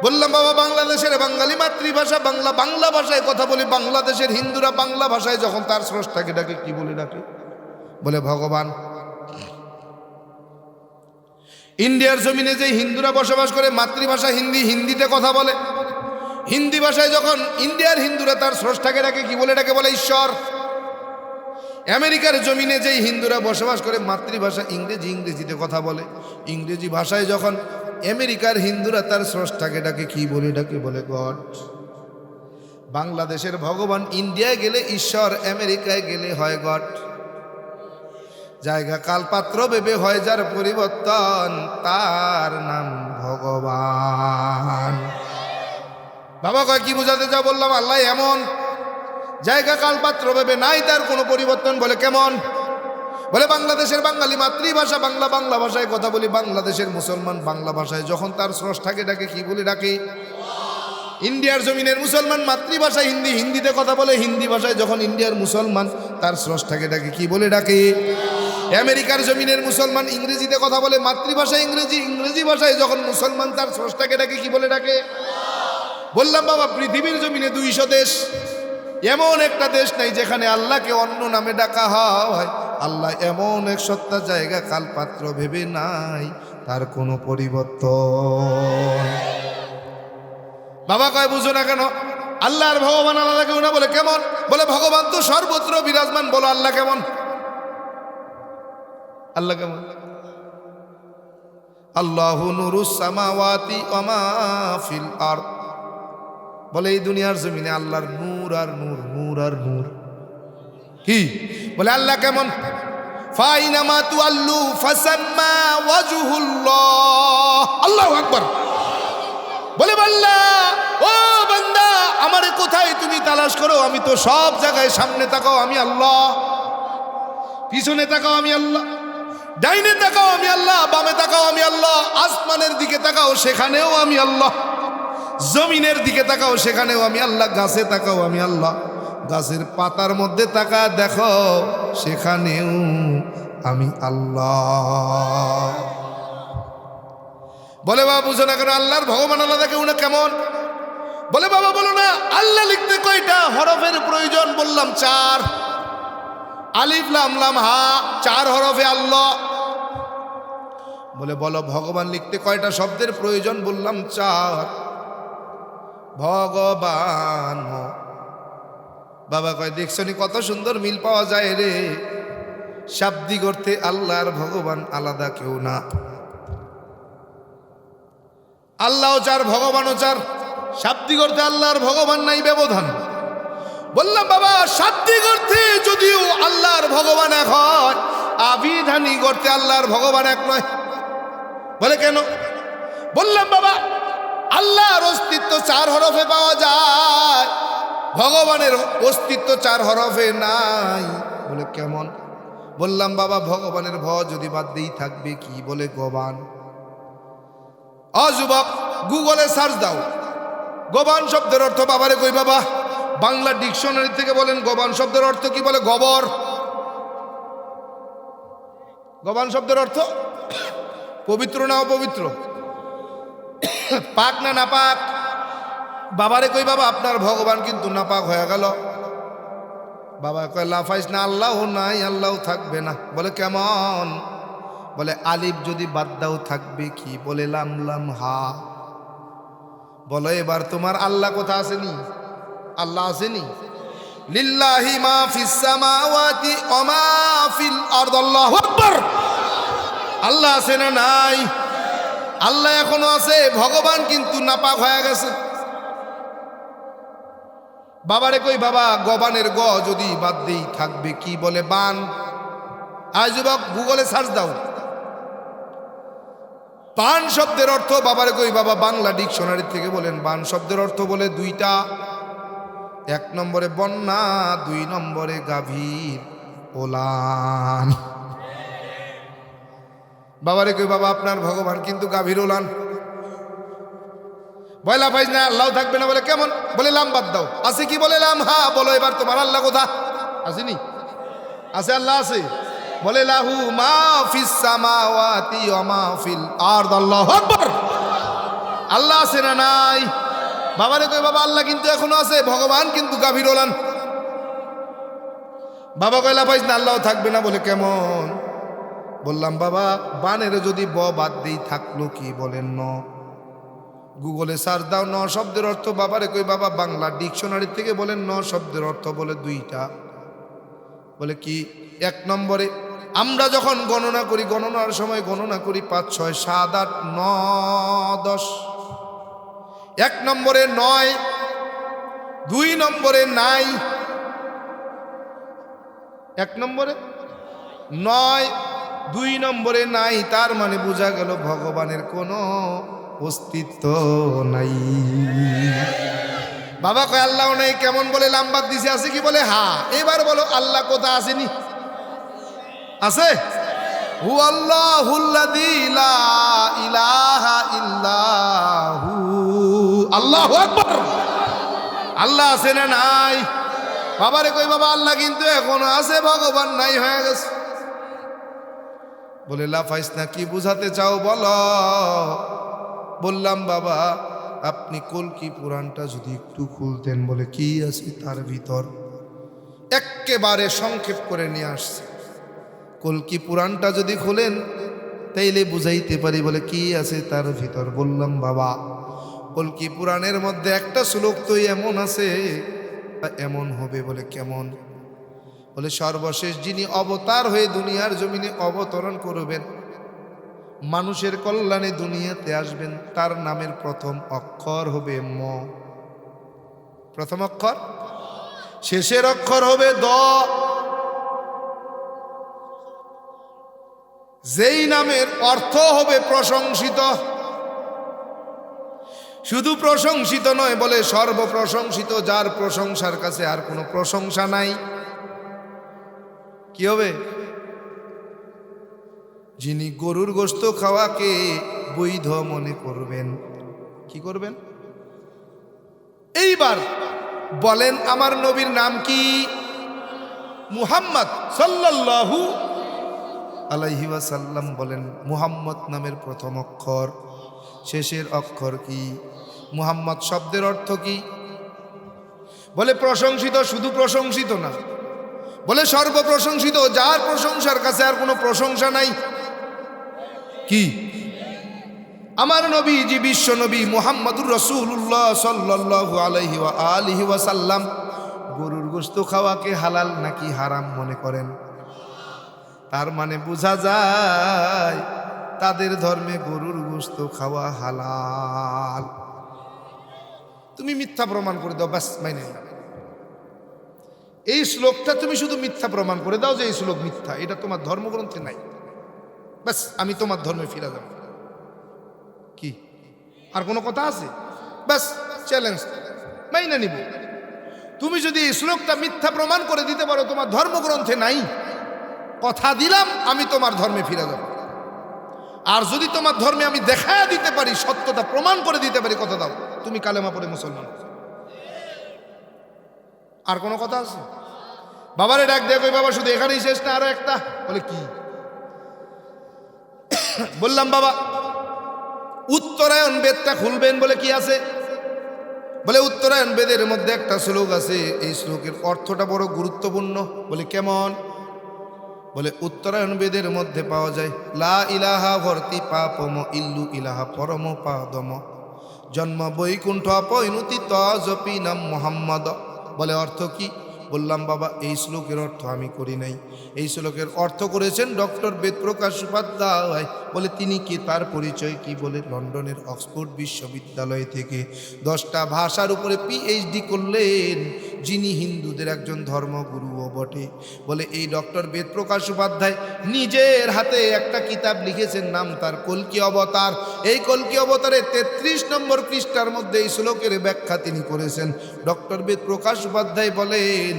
বললাম বাবা, বাংলাদেশের বাঙালি মাতৃভাষা বাংলা, বাংলা ভাষায় কথা বলি। বাংলাদেশের হিন্দুরা বাংলা ভাষায় যখন তার স্রষ্টাকে ডাকে কি বলে ডাকে? বলে ভগবান। ইন্ডিয়ার জমিনে যে হিন্দুরা বসবাস করে, মাতৃভাষা হিন্দি, হিন্দিতে কথা বলে। হিন্দি ভাষায় যখন ইন্ডিয়ার হিন্দুরা তার স্রষ্টাকে ডাকে কি বলে ডাকে? বলে ঈশ্বর। আমেরিকার জমিনে যেই হিন্দুরা বসবাস করে, মাতৃভাষা ইংরেজি, ইংরেজিতে কথা বলে। ইংরেজি ভাষায় যখন আমেরিকার হিন্দুরা তার স্রষ্টাকে ডাকে কি বলে ডাকে? বলে গড। বাংলাদেশের ভগবান ইন্ডিয়ায় গেলে ঈশ্বর, আমেরিকায় গেলে হয় গড। জায়গা কাল পাত্র ভেবে হয় যার পরিবর্তন, তার নাম ভগবান। বাবা কয় কি বোঝাতে চাও? বললাম আল্লাহ এমন, জায়গা কাল পাত্র ভেবে নাই তার কোনো পরিবর্তন। বলে কেমন? বলে বাংলাদেশের বাঙালি মাতৃভাষা বাংলা, বাংলা ভাষায় কথা বলি। বাংলাদেশের মুসলমান বাংলা ভাষায় যখন তার স্রষ্টাকে ডাকে কি বলে ডাকে? ইন্ডিয়ার জমিনের মুসলমান মাতৃভাষা হিন্দি, হিন্দিতে কথা বলে। হিন্দি ভাষায় যখন ইন্ডিয়ার মুসলমান তার স্রষ্টাকে ডাকে কি বলে ডাকে? আমেরিকার জমিনের মুসলমান ইংরেজিতে কথা বলে, মাতৃভাষা ইংরেজি, ইংরেজি ভাষায় যখন মুসলমান তার স্রষ্টাকে ডাকে কি বলে ডাকে? বললাম বাবা, পৃথিবীর জমিনে 200 দেশ, এমন একটা দেশ নাই যেখানে আল্লাহকে অন্য নামে ডাকা হয়। আল্লাহ এমন এক সত্তা, জায়গা কাল পাত্র ভেবে নাই তার কোনো পরিবর্তন। বাবা কয় বুঝো না কেন? আল্লাহর ভগবান আলাদা কেউ না। বলে কেমন? বলে ভগবান তো সর্বত্র বিরাজমান। বলো আল্লাহ কেমন? আল্লাহ কেমন? আল্লাহু নূরুস সামাওয়াতি ওয়া মা ফিল আরদ। বলে এই দুনিয়ার জমিনে আল্লাহর নূর আর নূর, নূর আর নূর। কি বলে? আল্লাহ কেমন? ফাইনামা তুআল্লু ফাসাম্মা ওয়াজহুল্লাহ। আল্লাহু আকবার। বলে বান্দা, ও বান্দা, আমারে কোথায় তুমি তালাশ করো? আমি তো সব জায়গায়। সামনে তাকাও আমি আল্লাহ, পিছনে তাকাও আমি আল্লাহ, ডাইনে তাকাও আমি আল্লাহ, বামে তাকাও আমি আল্লাহ, আসমানের দিকে তাকাও সেখানেও আমি আল্লাহ, জমিনের দিকে তাকাও সেখানেও আমি আল্লাহ, গাছে তাকাও আমি আল্লাহ, গাছের পাতার মধ্যে তাকা দেখো সেখানেও আমি আল্লাহ। বলে বাবা বুঝো না কেন? আল্লাহর ভগবান আলাদা কেউ না। কেমন? বলে বাবা বলো না, আল্লাহ লিখতে কয়টা হরফের প্রয়োজন? বললাম 4। আলিফ লাম লাম হা, 4 হরফে আল্লাহ। বলে বলো ভগবান লিখতে কয়টা শব্দের প্রয়োজন? বললাম 4। ভগবান। বাবা কয় দেখছনি কত সুন্দর মিল পাওয়া যায় রে। শাব্দিক অর্থে আল্লাহর ভগবান আলাদা কেউ না। আল্লাহও 4, ভগবানও 4। শাব্দিক অর্থে আল্লাহর ভগবান নাই, ব্যবধান। বললাম বাবা শাব্দিক অর্থে যদিও আল্লাহর ভগবান এক হয়, আবিধানিক অর্থে আল্লাহর ভগবান এক নয়। বলে কেন? বললাম বাবা আল্লাহর অস্তিত্ব 4 হরফে পাওয়া যায়, ভগবানের অস্তিত্ব 4 হরফে নাই। বলে কেমন? বললাম বাবা ভগবানের ভ যদি বাদ দিই থাকবে কি? বলে গবান। যুবক গুগলে সার্চ দাও, গবান শব্দের অর্থ। বাবারে কই বাবা, বাংলা ডিকশনারি থেকে বলেন গবান শব্দের অর্থ কি? বলে গোবর। গবান শব্দের অর্থ পবিত্র না অপবিত্র, পাক না নাপাক। বাবারে কই বাবা আপনার ভগবান কিন্তু নাপাক হয়ে গেল। বাবা কয় লাফাইস না, আল্লাহ নাই, আল্লাহ থাকবে না। বলে কেমন? বলে আলিফ যদি বাদ দাও থাকবে কি? বলে লাম লাম হা। বলো এবার তোমার আল্লাহ কোথা আসেনি? আল্লাহ আসেনি? লিল্লাহি মা ফিস সামাওয়াতি ওয়া মা ফিল আরদ। আল্লাহু আকবার। আল্লাহ আছে না নাই? আল্লাহ এখনো আছে, ভগবান কিন্তু নাপাক হয়ে গেছে। বাবারে কই বাবা, গবানের গ যদি বাদ দেই থাকবে কি বলে বান। আজ যুবক গুগলে সার্চ দাও, বান শব্দের অর্থ। বাবারে কই বাবা, বাংলা ডিকশনারি থেকে বলেন বান শব্দের অর্থ বলে দুইটা। 1 নম্বরে বন্যা, 2 নম্বরে গাভীর ওলান। বাবারে কই বাবা, আপনার ভগবান কিন্তু গাভীর ওলান। বয়লা পাইস না, আল্লাহ থাকবে না বলে কেমন? বলে লাম বাদ দাও। আছে কি বলে লাম? হ্যাঁ বলো এবার, তোমার আল্লাহ কোথা? আসেনি? আছে, আল্লাহ আছে। বলে লাহু মা ফিস সামাওয়াতি ওয়া মা ফিল আরদ। আল্লাহু আকবার। আল্লাহ আছে না নাই? বাবারে কই বাবা, আল্লাহ কিন্তু এখনো আছে, ভগবান কিন্তু গাভীর ওলান। বাবা কয়লা পাইস না, আল্লাহ থাকবে না বলে কেমন? বললাম বাবা, বানের যদি ব বাদ দেই থাকলো কি বলেন? ন। গুগলে সার্চ দাও, ন শব্দের অর্থ। বাবারে কই বাবা, বাংলা ডিকশনারি থেকে বলেন ন শব্দের অর্থ বলে দুইটা। বলে কি? 1 নম্বরে আমরা যখন গণনা করি, গণনার সময় গণনা করি 5, 6, 7, 8, 9, 10। 1 নম্বরে 9, 2 নম্বরে নাই। 1 নম্বরে 9, 2 নম্বরে নাই। তার মানে বোঝা গেল ভগবানের কোনো অস্তিত্ব নাই। বাবা কয় আল্লাহ নাই, কেমন বলে লাম্বাদ দিছে? আছে কি বলে? হ্যাঁ। এবার বলো আল্লাহ কোথা? আসেনি? আছে। হু আল্লাহুল্লাযী লা ইলাহা ইল্লাহু। আল্লাহু আকবার। আল্লাহ আছে না নাই? বাবারে কই বাবা, আল্লাহ কিন্তু এখনো আছে, ভগবান নাই হয়ে গেছে। বলে লাফাইস না, কি বুঝাতে চাও বলো? বললাম বাবা, আপনি কলকি পুরাণটা যদি একটু খুলতেন। বলে কি আছে তার ভিতর? একেবারে সংক্ষেপ করে নিয়ে আসছে। কলকি পুরাণটা যদি খুলেন তাইলে বুঝাইতে পারি। বলে কি আছে তার ভিতর? বললাম বাবা, কলকি পুরাণের মধ্যে একটা শ্লোক তো এমন আছে, এমন হবে। বলে কেমন? বলে সর্বশেষ যিনি অবতার হয়ে দুনিয়ার জমিনে অবতরণ করবেন, মানুষের কল্যাণে দুনিয়াতে আসবেন, তার নামের প্রথম অক্ষর হবে ম। প্রথম অক্ষর। শেষের অক্ষর হবে দ। যেই নামের অর্থ হবে প্রশংসিত। শুধু প্রশংসিত নয়, বলে সর্বপ্রশংসিত, যার প্রশংসার কাছে আর কোনো প্রশংসা নাই। কি হবে? যিনি গরুর গোশত খাওয়াকে বৈধ মনে করবেন। কি করবেন? এইবার বলেন আমার নবীর নাম কি? মুহাম্মদ সাল্লাল্লাহু আলাইহি ওয়াসাল্লাম। বলেন মুহাম্মদ নামের প্রথম অক্ষর, শেষের অক্ষর কি? মুহাম্মদ শব্দের অর্থ কি? বলে প্রশংসিত। শুধু প্রশংসিত না, বলে সর্বপ্রশংসিত, যার প্রশংসার কাছে আর কোনো প্রশংসা নাই। কি? আমার নবী জি বিশ্ব নবী মুহাম্মদুর রাসূলুল্লাহ সাল্লাল্লাহু আলাইহি ওয়া আলিহি ওয়াসাল্লাম গরুর গোশত খাওয়াকে হালাল নাকি হারাম মনে করেন? তার মানে বোঝা যায় তাদের ধর্মে গরুর গোশত খাওয়া হালাল। তুমি মিথ্যা প্রমাণ করে দাও, বাস মাইনে নিলাম। এই শ্লোকটা তুমি শুধু মিথ্যা প্রমাণ করে দাও যে এই শ্লোক মিথ্যা, এটা তোমার ধর্মগ্রন্থে নাই, বাস আমি তোমার ধর্মে ফিরে যাব। কি আর কোনো কথা আছে? বাস চ্যালেঞ্জ, মাইনে নিব। তুমি যদি এই শ্লোকটা মিথ্যা প্রমাণ করে দিতে পারো তোমার ধর্মগ্রন্থে নাই, কথা দিলাম আমি তোমার ধর্মে ফিরে যাব। আর যদি তোমার ধর্মে আমি দেখায় দিতে পারি, সত্যতা প্রমাণ করে দিতে পারি, কথা দাও তুমি কালেমা পড়ে মুসলমান। আর কোনো কথা আছে? বাবারে ডাক দেখো, বাবা শুধু এখানেই শেষ না, আরো একটা। বলে কি? বললাম বাবা উত্তরায়ণ বেদটা খুলবেন। বলে কি আছে? বলে উত্তরায়ণ বেদের মধ্যে একটা শ্লোক আছে, এই শ্লোকের অর্থটা বড় গুরুত্বপূর্ণ। বলে কেমন? বলে উত্তরায়ণ বেদের মধ্যে পাওয়া যায় লা ইলাহা ভর্তি পাপম ইল্লু ইলাহা পরম পাদম জন্ম বৈকুণ্ঠ পৈনুতি তজপি নাম মোহাম্মদ। বলে অর্থ কি? বললাম বাবা এই শ্লোকের অর্থ আমি করি নাই, এই শ্লোকের অর্থ করেছেন ডক্টর বেদপ্রকাশ উপাধ্যায়। বলে তিনি কি, তার পরিচয় কি? বলে লন্ডনের অক্সফোর্ড বিশ্ববিদ্যালয় থেকে 10টা ভাষার উপরে পিএইচডি করলেন, যিনি হিন্দুদের একজন ধর্মগুরুও বটে। বলে এই ডক্টর বেদপ্রকাশ উপাধ্যায় নিজের হাতে একটা কিতাব লিখেছেন, নাম তার কল্কি অবতার। এই কল্কি অবতারে 33 নম্বর পৃষ্ঠার মধ্যে এই শ্লোকের ব্যাখ্যা তিনি করেছেন। ডক্টর বেদপ্রকাশ উপাধ্যায় বলেন,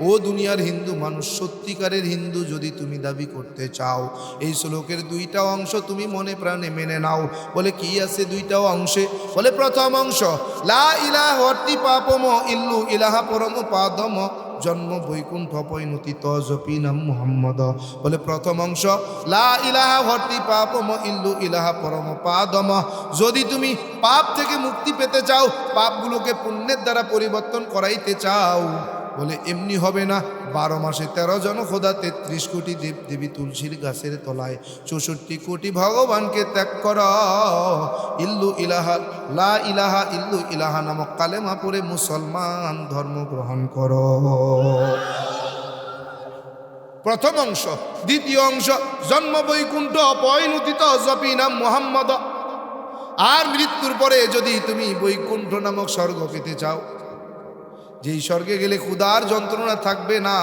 ও দুনিয়ার হিন্দু মানুষ, সত্যিকারের হিন্দু যদি তুমি দাবি করতে চাও, এই শ্লোকের 2টা অংশ তুমি মনে প্রাণে মেনে নাও। বলে কি আছে 2টা অংশে? বলে প্রথম অংশ, লা ইলাহা অর্থি পাপম ইল্লু ইলাহা পরম পাদম জন্ম বৈকুণ্ঠ পৈনতিত জপি নাম মুহাম্মদ। বলে প্রথম অংশ, লা ইলাহা ভর্তি পাপম ইল্লু ইলাহা পরম পাদম। যদি তুমি পাপ থেকে মুক্তি পেতে চাও, পাপগুলোকে পুণ্যের দ্বারা পরিবর্তন করাইতে চাও, বলে এমনি হবে না। 12 মাসে 13 জন খোদা, 33 কোটি দেব দেবী তুলসীর গাছের তলায় 64 কোটি ভগবানকে ত্যাগ কর। ইল্লু ইলাহা লা ইলাহা ইল্লু ইলাহা নামক কালেমা পড়ে মুসলমান ধর্ম গ্রহণ কর। প্রথম অংশ। দ্বিতীয় অংশ, জন্ম বৈকুণ্ঠ পয়নুতিত জপি নাম মুহাম্মদ। আর মৃত্যুর পরে যদি তুমি বৈকুণ্ঠ নামক স্বর্গ পেতে চাও, যেই স্বর্গে গেলে ক্ষুধার যন্ত্রণা থাকবে না,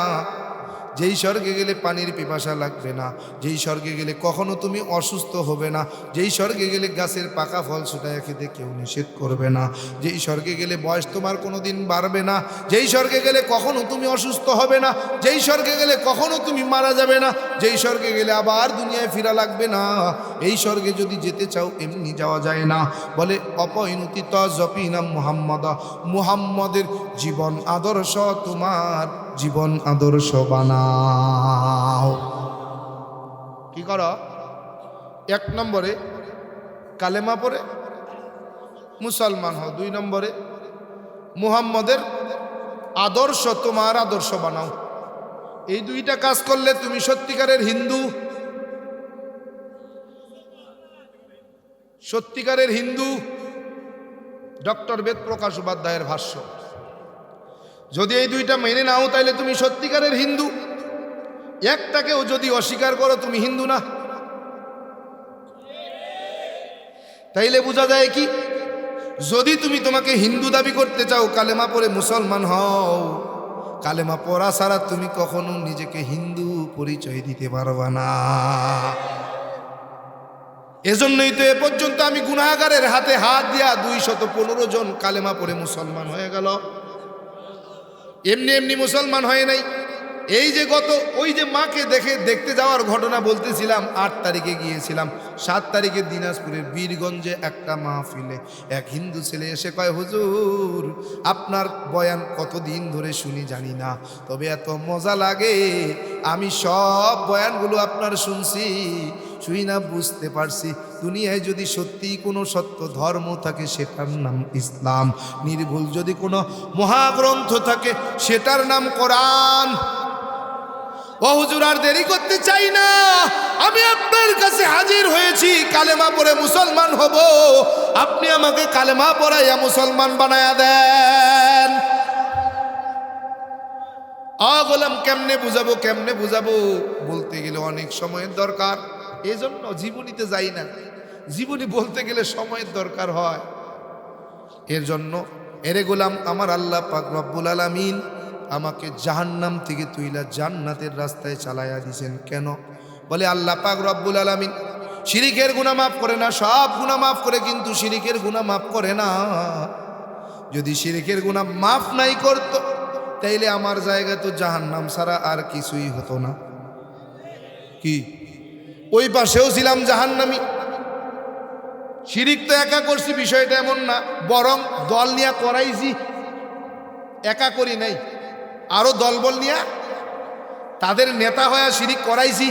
যেই স্বর্গে গেলে পানির পিপাসা লাগবে না, যেই স্বর্গে গেলে কখনো তুমি অসুস্থ হবে না, যেই স্বর্গে গেলে গাছের পাকা ফল ছুটায় খেতে কেউ নিষেধ করবে না, যেই স্বর্গে গেলে বয়স তোমার কোনো দিন বাড়বে না, যেই স্বর্গে গেলে কখনো তুমি অসুস্থ হবে না, যেই স্বর্গে গেলে কখনো তুমি মারা যাবে না, যেই স্বর্গে গেলে আবার দুনিয়ায় ফিরা লাগবে না, এই স্বর্গে যদি যেতে চাও এমনি যাওয়া যায় না। বলে অপরিণতিত জপি নাম মুহাম্মদ। মুহাম্মদের জীবন আদর্শ তোমার জীবন আদর্শ বানাও। কি করো? 1 নম্বরে কালেমা পড়ে মুসলমান হও, 2 নম্বরে মুহাম্মদের আদর্শ তোমার আদর্শ বানাও। এই 2টা কাজ করলে তুমি সত্যিকারের হিন্দু। সত্যিকারের হিন্দু। ডক্টর বেদপ্রকাশ উপাধ্যায়ের ভাষ্য। যদি এই 2টা মেনে নাও তাইলে তুমি সত্যিকারের হিন্দু। একটাকেও যদি অস্বীকার করো তুমি হিন্দু না। তাইলে বোঝা যায় কি, যদি তুমি তোমাকে হিন্দু দাবি করতে চাও, কালেমা পড়ে মুসলমান হও। কালেমা পড়া ছাড়া তুমি কখনো নিজেকে হিন্দু পরিচয় দিতে পারবা না। এজন্যই তো এ পর্যন্ত আমি গুনাহগারের হাতে হাত দিয়া 215 জন কালেমা পড়ে মুসলমান হয়ে গেল। এমনি এমনি মুসলমান হয় নাই। এই যে গত ওই যে মাকে দেখতে যাওয়ার ঘটনা বলতেছিলাম, 8 তারিখে গিয়েছিলাম। 7 তারিখে দিনাজপুরের বীরগঞ্জে একটা মাহফিলে এক হিন্দু ছেলে এসে কয়, হুজুর আপনার বয়ান কতদিন ধরে শুনি জানি না, তবে এত মজা লাগে, আমি সব বয়ানগুলো আপনার শুনছি, শুই না বুঝতে পারছি, দুনিয়ায় যদি সত্যি কোনো সত্য ধর্ম থাকে সেটার নাম ইসলাম, নির্ভুল যদি কোনো মহাগ্রন্থ থাকে সেটার নাম কোরআন। ও হুজুর আর দেরি করতে চাই না, আমি আপনার কাছে হাজির হয়েছি, কালেমা পড়ে মুসলমান হব, আপনি আমাকে কালেমা পড়াইয়া মুসলমান বানায়া দেন। গোলাম কেমনে বুঝাবো বলতে গেলে অনেক সময়ের দরকার, এই জন্য জীবনীতে যাই না। জীবনী বলতে গেলে সময়ের দরকার হয়। এর জন্য এরে গোলাম, আমার আল্লাহ পাক রব্বুল আলামিন আমাকে জাহান্নাম থেকে তুইলা জান্নাতের রাস্তায় চালাইয়া দিয়েছেন। কেন? বলে আল্লাহ পাক রব্বুল আলামিন শিরিকের গুনাহ মাফ করে না, সব গুনাহ মাফ করে, কিন্তু শিরিকের গুনাহ মাফ করে না। যদি শিরিকের গুনাহ মাফ নাই করতো তাইলে আমার জায়গা তো জাহান্নাম ছাড়া আর কিছুই হতো না। কি ওই পাশেও ছিলাম জাহান্নামী। শিরিক তো একা করছি, বিষয়টা এমন না, বরং দল নিয়ে করাইছি, একা করি নাই, আরো দলবল নিয়ে তাদের নেতা হয়ে শিরিক করাইছি।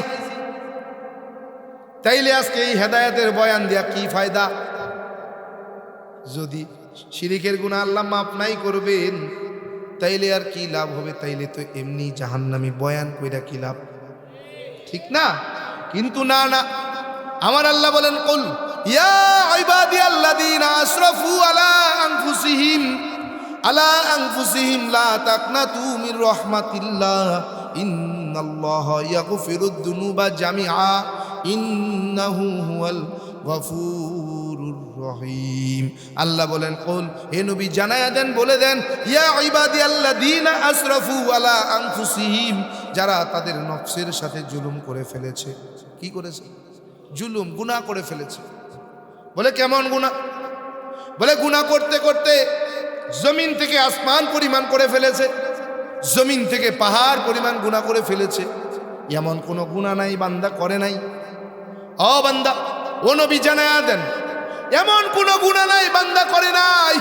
তাইলে আজকে এই হেদায়েতের বয়ান দিয়া কি ফায়দা? যদি শিরিকের গুনাহ আল্লাহ মাফ নাই করবেন তাইলে আর কি লাভ হবে? তাইলে তো এমনি জাহান্নামী, বয়ান কইরা কি লাভ? ঠিক না? কিন্তু না, আমার আল্লাহ বলেন, কুল ইয়া ইবাদিয়াল্লাযীনা আসরাফু আলা আনফুসিহিম আলা আনফুসিহিম লা তাকনাতু মির রাহমাতিল্লাহ ইন্নাল্লাহা ইয়াগফিরুদ দুনুবা জামিআ ইন্নাহু হুয়াল গফুরুর রহিম। আল্লাহ বলেন, কুল, হে নবী জানায়া দেন, বলে দেন, ইয়া ইবাদিয়াল্লাযীনা আসরাফু আলা আনফুসিহিম, যারা তাদের নফসের সাথে জুলুম করে ফেলেছে। কি করেছে? জুলুম, গুনাহ করে ফেলেছে। বলে কেমন গুনাহ? বলে গুনাহ করতে করতে জমিন থেকে আসমান পরিমাণ করে ফেলেছে, জমিন থেকে পাহাড় পরিমাণ গুনাহ করে ফেলেছে। এমন কোনো গুনাহ নাই বান্দা করে নাই। ও বান্দা, ও নবী জানায়া দেন, এমন কোনো গুনাহ নাই বান্দা করে নাই।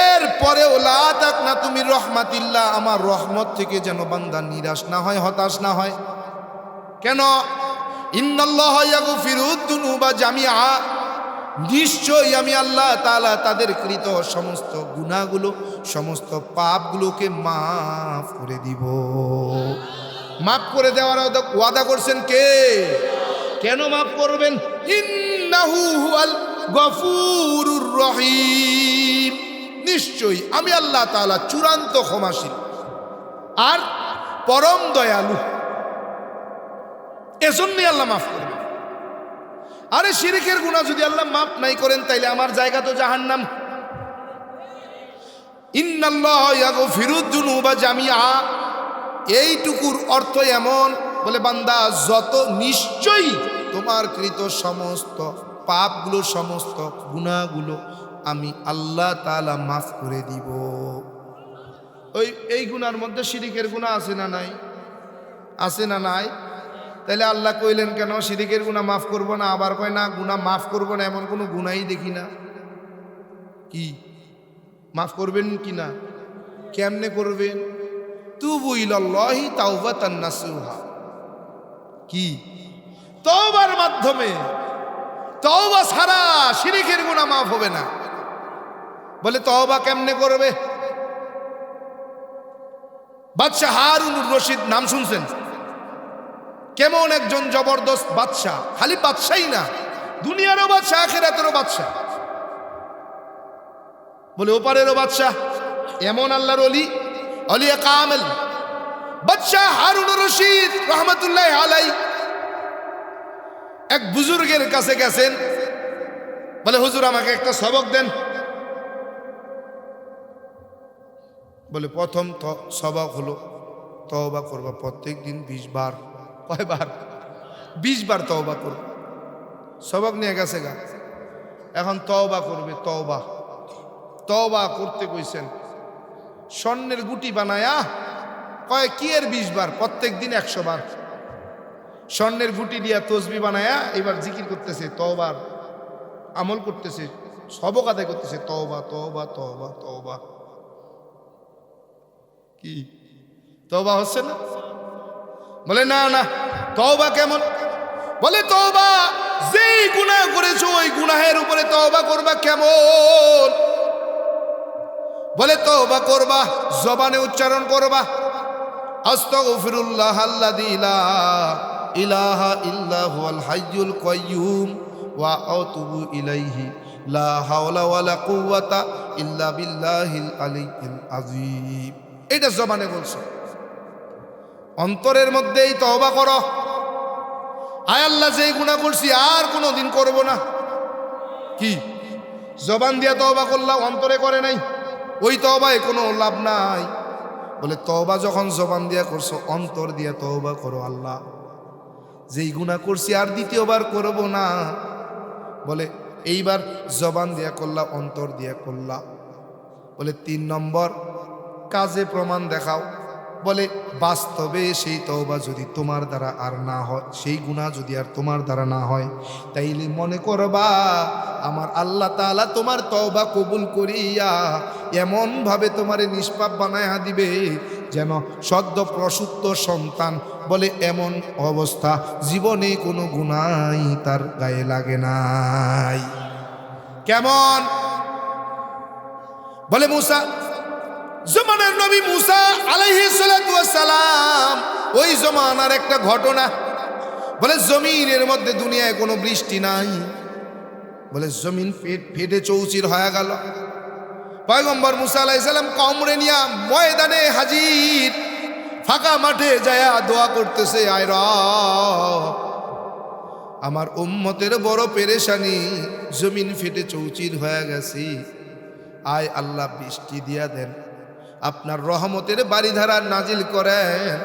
এর পরেও লা তাকনাতু মির রাহমাতিল্লাহ, আমার রহমত থেকে যেন বান্দা নিরাশ না হয়, হতাশ না হয়। কেন? ইন্নাল্লাহা ইয়াগফিরুদ দুনুবা জামিআ, নিশ্চয়ই আমি আল্লাহ তাআলা তাদের কৃত সমস্ত গুনাহগুলো, সমস্ত পাপগুলোকে মাফ করে দিব। মাফ করে দেওয়ার ওয়াদা করছেন কে? কেন মাফ করবেন? ইন্নাহু হুয়াল গফুরুর রহিম, নিশ্চয়ই আমি আল্লাহ তাআলা চূড়ান্ত ক্ষমাশীল আর পরম দয়ালু। এজন্যই আল্লাহ মাফ করবেন। আরে শিরকের গুনাহ যদি আল্লাহ মাফ নাই করেন, তাইলে আমার জায়গা তো জাহান্নাম। ইন্নাল্লাহা ইয়াগফিরুদ দুনুবা জামিআ, এইটুকুর অর্থ এমন, বলে বান্দা যত, নিশ্চয়ই তোমার কৃত সমস্ত পাপগুলো, সমস্ত গুনাহগুলো আমি আল্লাহ তাআলা মাফ করে দিব। এই গুনার মধ্যে শিরকের গুনাহ আছে না নাই? আছে না নাই? তাহলে আল্লাহ কইলেন কেন শিরকের গুনাহ মাফ করব না? আবার কয় না গুনাহ মাফ করব না, এমন কোনো গুনাহই দেখি না। কি মাফ করবেন কি না? কেমনে করবেন? তুবু ইলাল্লাহি তাওবাতান নাসুহা, কি তওবার মাধ্যমে। তওবা ছাড়া শিরকের গুনাহ মাফ হবে না। বলে তওবা কেমনে করবে? বাদশাহ হারুনুর রশিদ নাম শুনছেন? কেমন একজন জবরদস্ত বাদশাহ, খালি বাদশাহই না, দুনিয়ারও বাদশাহ, আখিরাতেরও বাদশাহ, বলে ওপারেরও বাদশাহ। এমন আল্লাহর ওলি, আউলিয়া কামেল বাদশাহ হারুনুর রশিদ রহমাতুল্লাহ আলাই এক বুজুর্গের কাছে গেছেন, বলে হুজুর আমাকে একটা সবক দেন। বলে প্রথম সবক হলো তওবা করবা প্রত্যেক দিন 20 বার। কয়বার? 20 বার তওবা করবে। সবক নিয়ে গেছে গা, এখন তওবা করবে। তওবা তওবা করতে কইছেন, স্বর্ণের গুটি বানায়া কয় কি এর 20 বার? প্রত্যেক দিন 100 বার। স্বর্ণের গুটি দিয়া তসবি বানায়া এবার জিকির করতেছে, তওবার আমল করতেছে, সবক আদায় করতেছে, তওবা তওবা তওবা তওবা। কি তওবা হচ্ছে না? বলে না না, তওবা কেমন? বলে তওবা যেই গুনাহ করেছো ওই গুনাহের উপরে তওবা করবা। কেমন? বলে তওবা করবা জবানে উচ্চারণ করবা, আস্তাগফিরুল্লাহ আল্লাযী লা ইলাহা ইল্লা হুয়াল হাইয়ুল কাইয়্যুম ওয়া আতুবু ইলাইহি লা হাওলা ওয়ালা কুওয়াতা ইল্লা বিল্লাহিল আলিয়্যিল আযীম। এটা জবানে বলছো, অন্তরের মধ্যেই তওবা করো। আয় আল্লাহ, যেই গুনাহ করছি আর কোনোদিন করব না। কি জবান দিয়া তওবা করলাম, অন্তরে করে নাই, ওই তওবায় কোনো লাভ নাই। বলে তওবা যখন জবান দিয়া করছো, অন্তর দিয়া তওবা করো, আল্লাহ যেই গুনাহ করছি আর দ্বিতীয়বার করব না। বলে এইবার জবান দিয়া করলা, অন্তর দিয়া করলা। বলে 3 নম্বর কাজে প্রমাণ দেখাও। বলে বাস্তবে সেই তওবা যদি তোমার দ্বারা আর না হয়, সেই গুনাহ যদি আর তোমার দ্বারা না হয়, তাইলে মনে করবা আমার আল্লাহ তাআলা তোমার তওবা কবুল করিয়া এমনভাবে তোমারে নিষ্পাপ বানায়া দিবে যেন সদ্য প্রসূত সন্তান। বলে এমন অবস্থা, জীবনে কোনো গুনাহ তার গায়ে লাগে নাই। কেমন? বলে মুসা, জমানার নবী মুসা আলাইহিস সালাতু ওয়াস সালাম, ওই জমানার একটা ঘটনা। বলে জমিনের মধ্যে দুনিয়ায় কোনো বৃষ্টি নাই। বলে জমিন ফেটে চৌচির হয়ে গেল। পয়গম্বর মুসা আলাইহিস সালাম কওমরে নিয়া ময়দানে হাজির, ফাঁকা মাঠে যায়া দোয়া করতেছে, আয় রব, আমার উম্মতের বড় পেরেশানি, জমিন ফেটে চৌচির হয়ে গেছে, আয় আল্লাহ বৃষ্টি দিয়া দেন, আপনার রহমতের বাড়িধারা নাজিল করেন।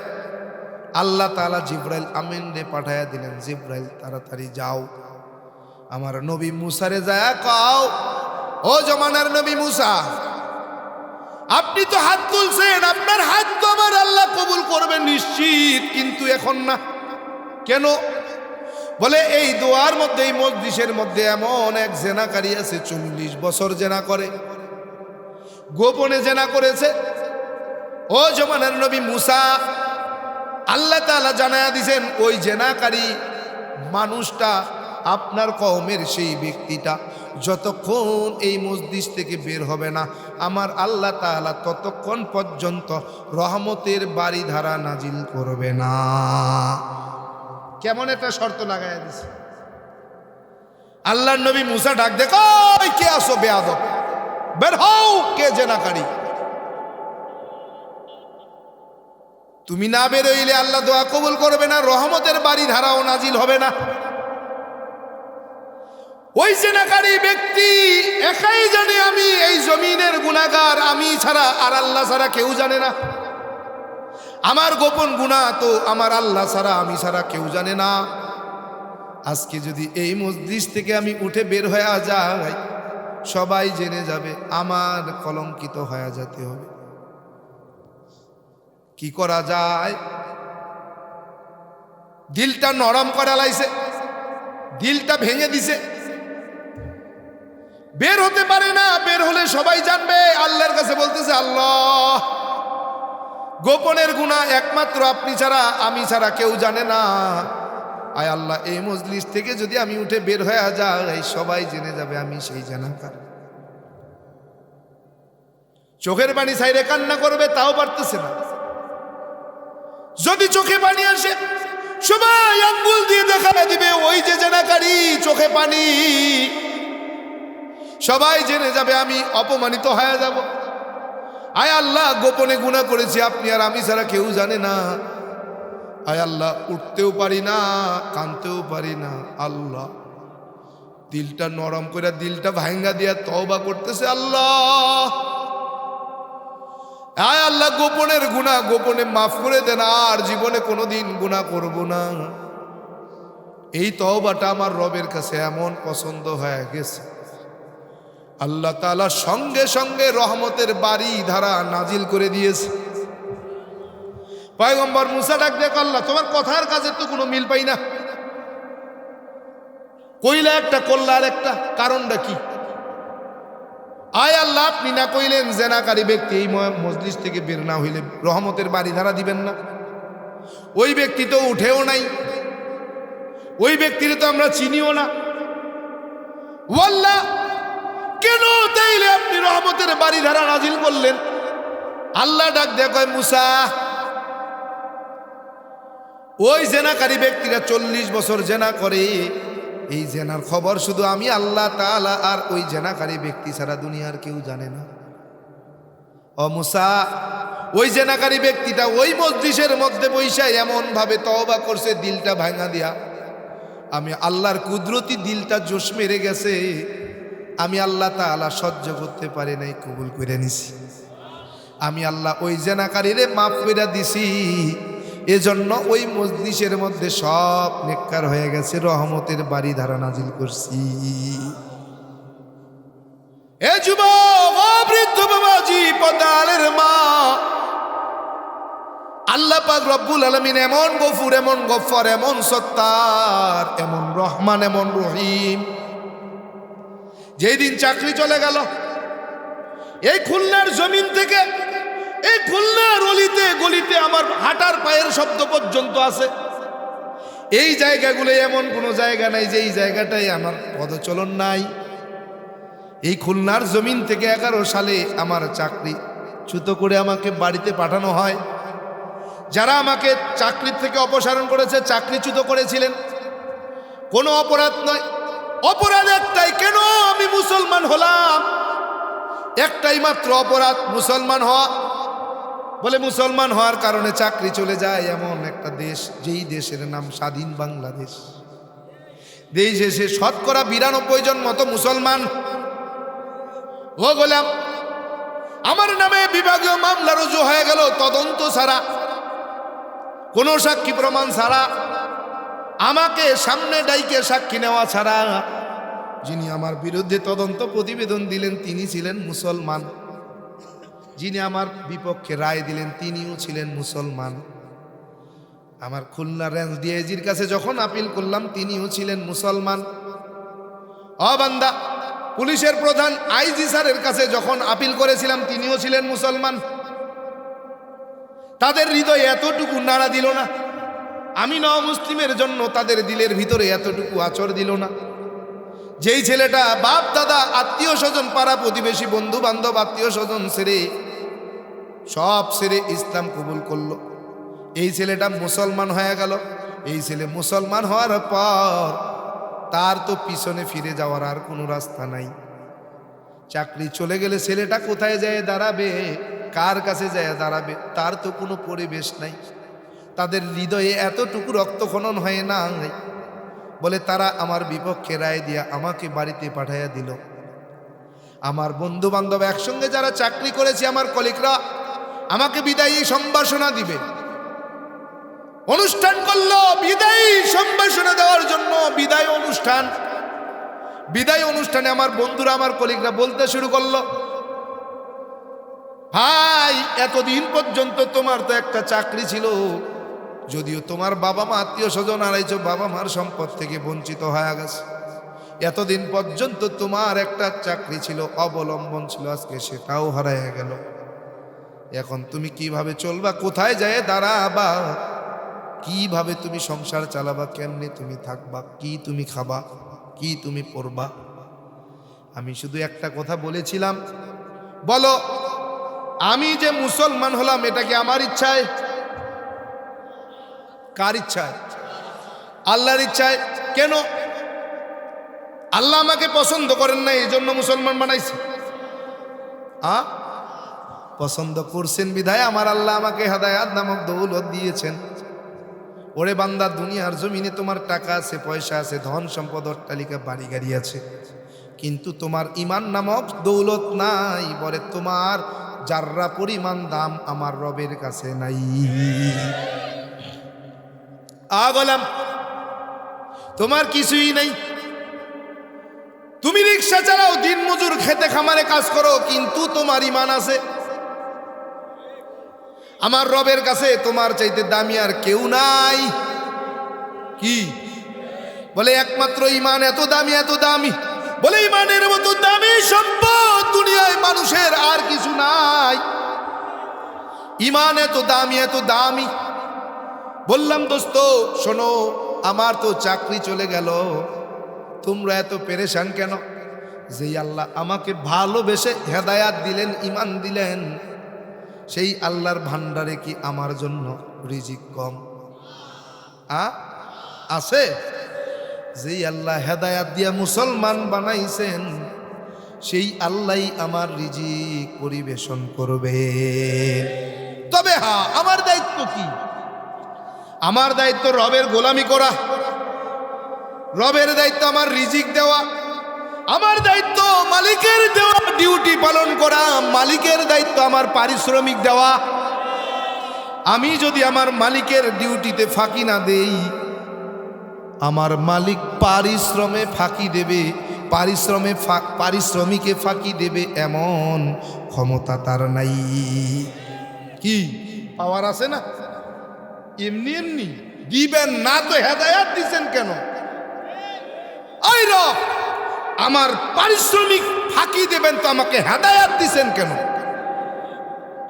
আল্লাহ তাআলা জিব্রাইল আমিন রে পাঠায়া দিলেন, জিব্রাইল তাড়াতাড়ি যাও, আমার নবী মুসারে যায়া কও, ও জমানার নবী মুসা, আপনি তো হাত তুলছেন, আপনার হাত তো আমার আল্লাহ কবুল করবেন নিশ্চিত, কিন্তু এখন না। কেন? বলে এই দোয়ার মধ্যে, এই মজলিসের মধ্যে এমন এক জেনাকারী আছে, 40 বছর জেনা করে, গোপনে জেনা করেছে। ও জমানার নবী মুসা, আল্লাহ তাআলা জানায়া দিয়েছেন ওই জেনাকারী মানুষটা আপনার কওমের সেই ব্যক্তিটা যতক্ষণ এই মসজিদ থেকে বের হবে না, আমার আল্লাহ তাআলা ততক্ষণ পর্যন্ত রহমতের বাড়িধারা নাজিল করবে না। কেমন একটা শর্ত লাগাইয়া দিছে। আল্লাহর নবী মুসা ডাক দে, কই কে আসো বেয়াদব, বের হও, কে জেনাকারী? তুমি না বেরোইলে আল্লাহ দোয়া কবুল করবে না, রহমতের বাড়িধারাও নাজিল হবে না। ওই জেনাকারী ব্যক্তি একাই জানে আমি এই জমিনের গুনাহগার, আমি ছাড়া আর আল্লাহ ছাড়া কেউ জানে না। আমার গোপন গুনাহ তো আমার আল্লাহ ছাড়া, আমি ছাড়া কেউ জানে না। আজকে যদি এই মসজিদ থেকে আমি উঠে বের হয়ে যাই, সবাই জেনে যাবে, আমার কলঙ্কিত হয়ে যেতে হবে। কি করা যায়? দিলটা নরম করা লাইছে, দিলটা ভেঙে দিছে, বের হতে পারে না। বের হলে সবাই জানবে। আল্লাহর কাছে বলতেছে, আল্লাহ, গোপনের গুনাহ একমাত্র আপনি ছাড়া, আমি ছাড়া কেউ জানে না। আয় আল্লাহ, এই মজলিস থেকে যদি আমি উঠে বের হয়ে যাই, সবাই জেনে যাবে আমি সেই জেনাকার। চোখের পানি ছাইরে কান্না করবে, তাও পারতেছে না। যদি চোখে পানি আসে, সবাই আঙ্গুল দিয়ে দেখা দিবে ওই যে জেনাকারী, চোখে পানি, সবাই জেনে যাবে, আমি অপমানিত হয়ে যাব। আয় আল্লাহ, গোপনে গুনাহ করেছি, আপনি আর আমি ছাড়া কেউ জানে না। আয় আল্লাহ, উঠতেও পারি না, কাঁদতেও পারি না। আল্লাহ, দিলটা নরম করে, দিলটা ভাঙ্গা দিয়া তওবা করতেছে, আল্লাহ, আয় আল্লাহ, গোপনের গুনাহ গোপনে মাফ করে দেন, আর জীবনে কোনোদিন গুনাহ করব না। এই তওবাটা আমার রবের কাছে এমন পছন্দ হয়ে গেছে, আল্লাহ তাআলা সঙ্গে সঙ্গে রহমতের বাড়ি ধারা নাজিল করে দিয়েছে। পয়গম্বর মুসা ডাক দেখ, আল্লাহ, তোমার কথার কাজের তো কোনো মিল পাই না। কইলা একটা, করলা আর একটা, কারণটা কি? আয় আল্লাহ, আপনি না কইলেন জেনাকারী ব্যক্তি এই মজলিস থেকে বের না হইলে রহমতের বাড়ি ধারা দিবেন না? ওই ব্যক্তি তো উঠেও নাই, ওই ব্যক্তির তো আমরা চিনিও না। ওয়াল্লাহ, কেন তাইলে আপনি রহমতের বাড়ি ধারা নাজিল করলেন? আল্লাহ ডাক দেয়, কয় মুসা, ওই জেনাকারী ব্যক্তিরা 40 বছর জেনা করে, এই জেনার খবর শুধু আমি আল্লাহ তাআলা আর ওই জেনাকারী ব্যক্তি ছাড়া দুনিয়ার কেউ জানে না। ও মুসা, ওই জেনাকারী ব্যক্তিটা ওই মজলিসের মধ্যে বইসা এমন ভাবে তওবা করছে, দিলটা ভাঙা দিয়া, আমি আল্লাহর কুদরতি দিলটা জোশ মেরে গেছে, আমি আল্লাহ তাআলা সহ্য করতে পারি নাই, কবুল করে নিছি। আমি আল্লাহ ওই জেনাকারীরে মাফ করে দিছি, এজন্য ওই মজলিসের মধ্যে সব নেককার হয়ে গেছে, রহমতের বাড়ি ধারা নাজিল করছি। এ যুবক, ও বৃদ্ধ বাবাজি, পদালের মা, আল্লাহ পাক রব্বুল আলামিন এমন গফুর, এমন গফফার, এমন সত্তার, এমন রহমান, এমন রহিম। যেই দিন চাকরি চলে গেল, এই খুলনার জমিন থেকে এই খুলনার অলিতে গলিতে আমার হাঁটার পায়ের শব্দ পর্যন্ত আছে। এই জায়গাগুলো এমন কোনো জায়গা নাই যে এই জায়গাটায় আমার পদচলন নাই। এই খুলনার জমিন থেকে 11 সালে আমার চাকরি চ্যুত করে আমাকে বাড়িতে পাঠানো হয়। যারা আমাকে চাকরি থেকে অপসারণ করেছে, চাকরিচ্যুত করেছিলেন, কোনো অপরাধ নয়, অপরাধ একটাই, কেন আমি মুসলমান হলাম। একটাই মাত্র অপরাধ, মুসলমান হওয়া। বলে মুসলমান হওয়ার কারণে চাকরি চলে যায় এমন একটা দেশ, যেই দেশের নাম স্বাধীন বাংলাদেশ। দেশে সে শতকরা 92 জন মতো মুসলমান। ও গোলাম, আমার নামে বিভাগীয় মামলা রুজু হয়ে গেল তদন্ত ছাড়া, কোনো সাক্ষী প্রমাণ ছাড়া, আমাকে সামনে ডাইকে সাক্ষী নেওয়া ছাড়া। যিনি আমার বিরুদ্ধে তদন্ত প্রতিবেদন দিলেন তিনি ছিলেন মুসলমান, যিনি আমার বিপক্ষে রায় দিলেন তিনিও ছিলেন মুসলমান। আমার খুলনা রেঞ্জ ডিআইজির কাছে যখন আপিল করলাম তিনিও ছিলেন মুসলমান। বান্দা, পুলিশের প্রধান আইজি স্যারের কাছে যখন আপিল করেছিলাম তিনিও ছিলেন মুসলমান। তাদের হৃদয় এতটুকু নাড়া দিল না, আমি মুসলিমের জন্য তাদের দিলের ভিতরে এতটুকু আচর দিল না। যেই ছেলেটা বাপ দাদা আত্মীয় স্বজন পাড়া প্রতিবেশী বন্ধু বান্ধব আত্মীয় স্বজন ছেড়ে সব ছেড়ে ইসলাম কবুল করলো, এই ছেলেটা মুসলমান হয়ে গেল। এই ছেলে মুসলমান হওয়ার পর তার তো পিছনে ফিরে যাওয়ার আর কোনো রাস্তা নাই। চাকরি চলে গেলে ছেলেটা কোথায় যায় দাঁড়াবে, কার কাছে যায় দাঁড়াবে, তার তো কোনো পরিবেশ নাই। তাদের হৃদয়ে এতটুকু রক্তক্ষরণ হয় না। বলে তারা আমার বিপক্ষে রায় দিয়া আমাকে বাড়িতে পাঠাইয়া দিল। আমার বন্ধু বান্ধব একসঙ্গে যারা চাকরি করেছে আমার কলিগরা আমাকে বিদায়ী সম্ভাষণা দিবে, অনুষ্ঠান করলো বিদায়ী সম্ভাষণা দেওয়ার জন্য। বিদায় অনুষ্ঠানে আমার বন্ধুরা আমার কলিগরা বলতে শুরু করলো, ভাই এতদিন পর্যন্ত তোমার তো একটা চাকরি ছিল, যদিও তোমার বাবা মা আত্মীয় স্বজন হারাইছো, বাবা মার সম্পদ থেকে বঞ্চিত হয়ে গেছে। এতদিন পর্যন্ত তোমার একটা চাকরি ছিল, অবলম্বন ছিল, আজকে সেটাও হারাইয়া গেল। এখন তুমি কিভাবে চলবা, কোথায় যায় দাঁড়াবা, কিভাবে তুমি সংসার চালাবা, কেমনে তুমি থাকবা, কি তুমি খাবা, কি তুমি পরবা? আমি শুধু একটা কথা বলেছিলাম, বলো আমি যে মুসলমান হলাম এটা কি আমার ইচ্ছায়? কার ইচ্ছায়? আল্লাহর ইচ্ছায়। কেন? আল্লাহ আমাকে পছন্দ করেন না এই জন্য মুসলমান বানাইছে? পছন্দ করছেন বিধায় আমার আল্লাহ আমাকে হেদায়েত নামক দৌলত দিয়েছেন। ওরে বান্দা, দুনিয়ার জমিনে তোমার টাকা আছে, পয়সা আছে, ধন সম্পদ, অট্টালিকা, বাড়ি গাড়ি আছে, কিন্তু তোমার ঈমান নামক দৌলত নাই। বলে তোমার যার্রা পরিমাণ দাম আমার রবের কাছে নাই। গোলাম, তোমার কিছুই নাই। তুমি রিক্সা চালাও, দিন মজুর, খেতে খামারে কাজ করো, কিন্তু তোমার ঈমান আছে। আমার রবের কাছে তোমার চাইতে দামি আর কেউ নাই। কি বলে? একমাত্র ঈমান এত দামি, এত দামি। বলে ঈমানের মতো দামি সম্পদ দুনিয়ায় মানুষের আর কিছু নাই। ঈমান এত দামি, এত দামি। বললাম দোস্ত শোনো, আমার তো চাকরি চলে গেল, তোমরা এত পেরেশান কেন? যেই আল্লাহ আমাকে ভালোবেসে হেদায়াত দিলেন, ঈমান দিলেন, সেই আল্লাহর ভান্ডারে কি আমার জন্য রিজিক কম আছে? যেই আল্লাহ হেদায়াত দিয়া মুসলমান বানাইছেন সেই আল্লাহই আমার রিজিক পরিবেশন করবে। তবে আমার দায়িত্ব কি? আমার দায়িত্ব রবের গোলামি করা, রবের দায়িত্ব আমার রিজিক দেওয়া, আমার দায়িত্ব মালিকের দেওয়া ডিউটি পালন করা, মালিকের দায়িত্ব আমার পারিশ্রমিক দেওয়া। আমি যদি আমার মালিকের ডিউটিতে ফাঁকি না দেই, আমার মালিক পারিশ্রমে ফাঁকি দেবে, পারিশ্রমিকে ফাঁকি দেবে এমন ক্ষমতা তার নাই। কি পাওয়ার আছে না? এমনি এমনি দিবেন না তো হেদায়াত দিচ্ছেন কেন? ওই রব আমার পারিশ্রমিক ফাঁকি দেবেন তো আমাকে হেদায়াত দিচ্ছেন কেন?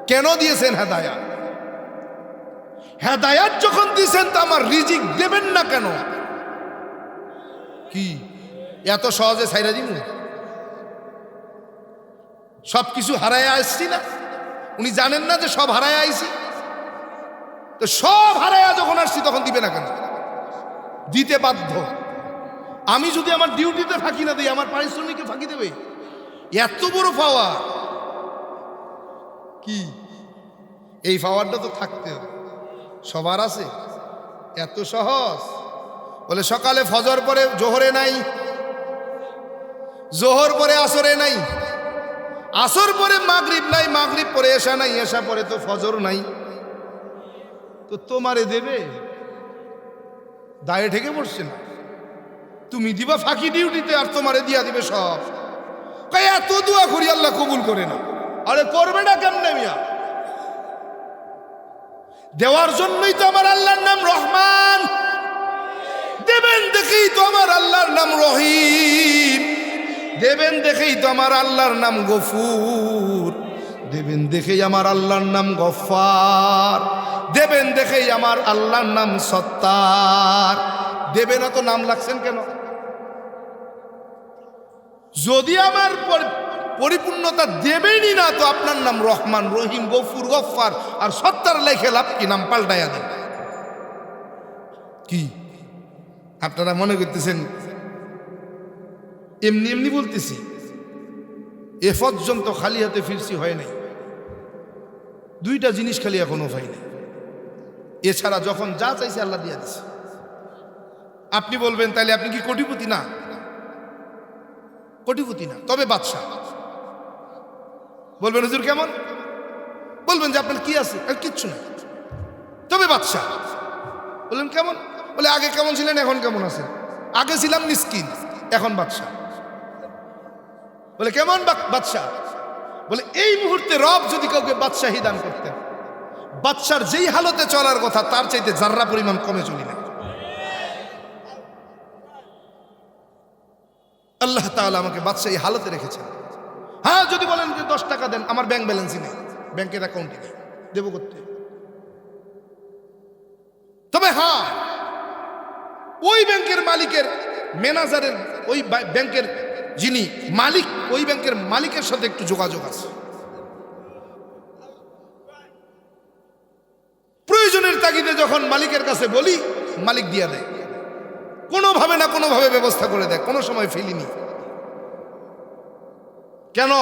কেন দিয়েছেন হেদায়াত? হেদায়াত যখন দিয়েছেন তো আমার রিজিক দেবেন না কেন? কি এত সহজে ছাইরা দিব? সব কিছু হারায় আসছি না? উনি জানেন না যে সব হারায় আইছি? তো সব হারায়া যখন আসছি তখন দিবে না কেন? দিতে বাধ্য। আমি যদি আমার ডিউটিতে ফাঁকি না দিই, আমার পারিশ্রমিকে ফাঁকি দেবে? এত বড় পাওয়ার কি এই পাওয়ারটা তো থাকতে হবে, সবার আছে? এত সহজ? বলে সকালে ফজর পরে জোহরে নাই, জোহর পরে আসরে নাই, আসর পরে মাগরিব নাই, মাগরিব পরে এশা নাই, এশা পরে তো ফজর নাই। তো তোমারে দেবে? দায়ে ঠেকে পড়ছে না? তুমি দিবা ফাঁকি ডিউটিতে, আর তোমারে দিয়া দিবে সব। এত দোয়া করি আল্লাহ কবুল করে না। আরে করবে না কেমনে মিয়া? দেওয়ার জন্যই তো আমার আল্লাহর নাম রহমান, দেবেন দেখেই তো আমার আল্লাহর নাম রহিম, দেবেন দেখেই তো আমার আল্লাহর নাম গফুর, দেবেন দেখেই আমার আল্লাহর নাম গফফার, দেবেন দেখেই আমার আল্লাহর নাম সত্তার। দেবে না তো নাম লাগছেন কেন? যদি আমার পরিপূর্ণতা দেবেনই না, তো আপনার নাম রহমান, রহিম, গফুর, গফফার আর সত্তার লেখে লাভ কি? নাম পাল্টাইয়া দেন। কি আপনারা মনে করতেছেন এমনি এমনি বলতেছি? এ পর্যন্ত খালি হাতে ফিরছি হয় নাই। দুইটা জিনিস খালি এখনো পাই নাই, এছাড়া যখন যা চাইছে আল্লাহ দিয়া দিছে। আপনি বলবেন তাইলে আপনি কি কোটিপতি? না, কোটিপতি না, তবে বাদশা। বলবেন হুজুর কেমন? বলবেন যে আপনার কি আছে? আর কিচ্ছু না, তবে বাদশা। বললেন কেমন? বলে আগে কেমন ছিলেন, এখন কেমন আছেন? আগে ছিলাম মিসকিন, এখন বাদশা। বলে কেমন বাদশা? বলে এই মুহূর্তে রব যদি কাউকে বাদশাহী দান করতেন, বাদশার যেই হালতে চলার কথা তার চাইতে জাররা পরিমাণ কমে চলি না। আল্লাহ তাআলা আমাকে বাদশাহী হালতে রেখেছেন। হ্যাঁ, যদি বলেন যে 10 টাকা দেন, আমার ব্যাংক ব্যালেন্সই নেই, ব্যাংকের অ্যাকাউন্টই নেই, দেবো করতে। তবে হ্যাঁ, ওই ব্যাংকের মালিকের, ম্যানেজারের, ওই ব্যাংকের যিনি মালিক, ওই ব্যাংকের মালিকের সাথে একটু যোগাযোগ আছে। প্রয়োজনের তাগিদে যখন মালিকের কাছে বলি, মালিক দিয়া দেয়, কোনোভাবে না কোনোভাবে ব্যবস্থা করে দেয়, কোনো সময় ফেলিনি। কেন?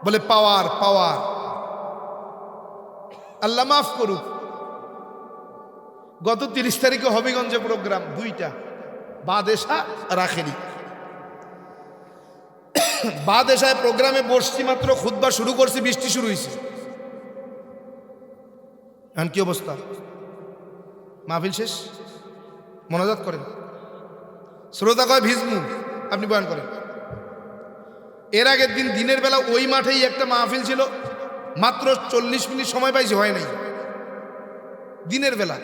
বলে পাওয়ার, পাওয়ার। আল্লাহ মাফ করুক, গত 30 তারিখে হবিগঞ্জে প্রোগ্রাম, 2টা, বাদেশা আর আখেরি। বাদেশায় প্রোগ্রামে বসছি মাত্র, খুতবা শুরু করছি, বৃষ্টি শুরু হয়েছে। এখন কি অবস্থা? মাহফিল শেষ, মোনাজাত করেন, শ্রোতা কয় ভিজমু, আপনি বয়ান করেন। এর আগের দিন দিনের বেলা ওই মাঠেই একটা মাহফিল ছিল, মাত্র 40 মিনিট সময় পাইছি, হয় নাই। দিনের বেলা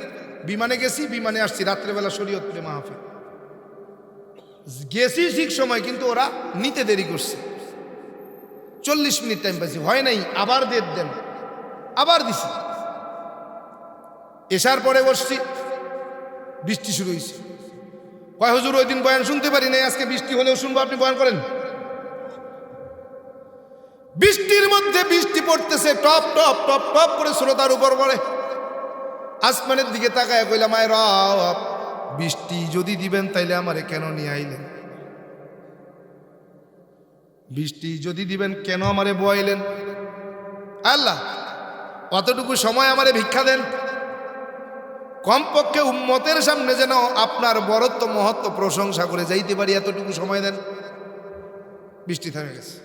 বিমানে গেছি, বিমানে আসছি, রাত্রেবেলা শরীয়তপুরে মাহফিল গেছি ঠিক সময়, কিন্তু ওরা নিতে দেরি করছে, 40 মিনিট টাইম পাইছি, হয় নাই। আবার ডেট দেন, আবার দিছি। এসার পরে বসছি, বৃষ্টি শুরু হয়েছে। কয় হুজুর ওই দিন বয়ান শুনতে পারি নাই, আজকে বৃষ্টি হলেও শুনবো, আপনি বয়ান করেন। বৃষ্টির মধ্যে বৃষ্টি পড়তেছে, টপ টপ টপ টপ করে শ্রোতার উপর পড়ে। আসমানের দিকে তাকায় কইলাম, আয় রব, বৃষ্টি যদি দিবেন তাইলে আমারে কেন নিয়ে আইলেন? বৃষ্টি যদি দিবেন কেন আমারে বয়াইলেন? আল্লাহ, অতটুকু সময় আমারে ভিক্ষা দেন, কমপক্ষে উম্মতের সামনে যেন আপনার বরত্ব, মহত্ব, প্রশংসা করে যাইতে পারি, এতটুকু সময় দেন। বৃষ্টি থেমে গেছে।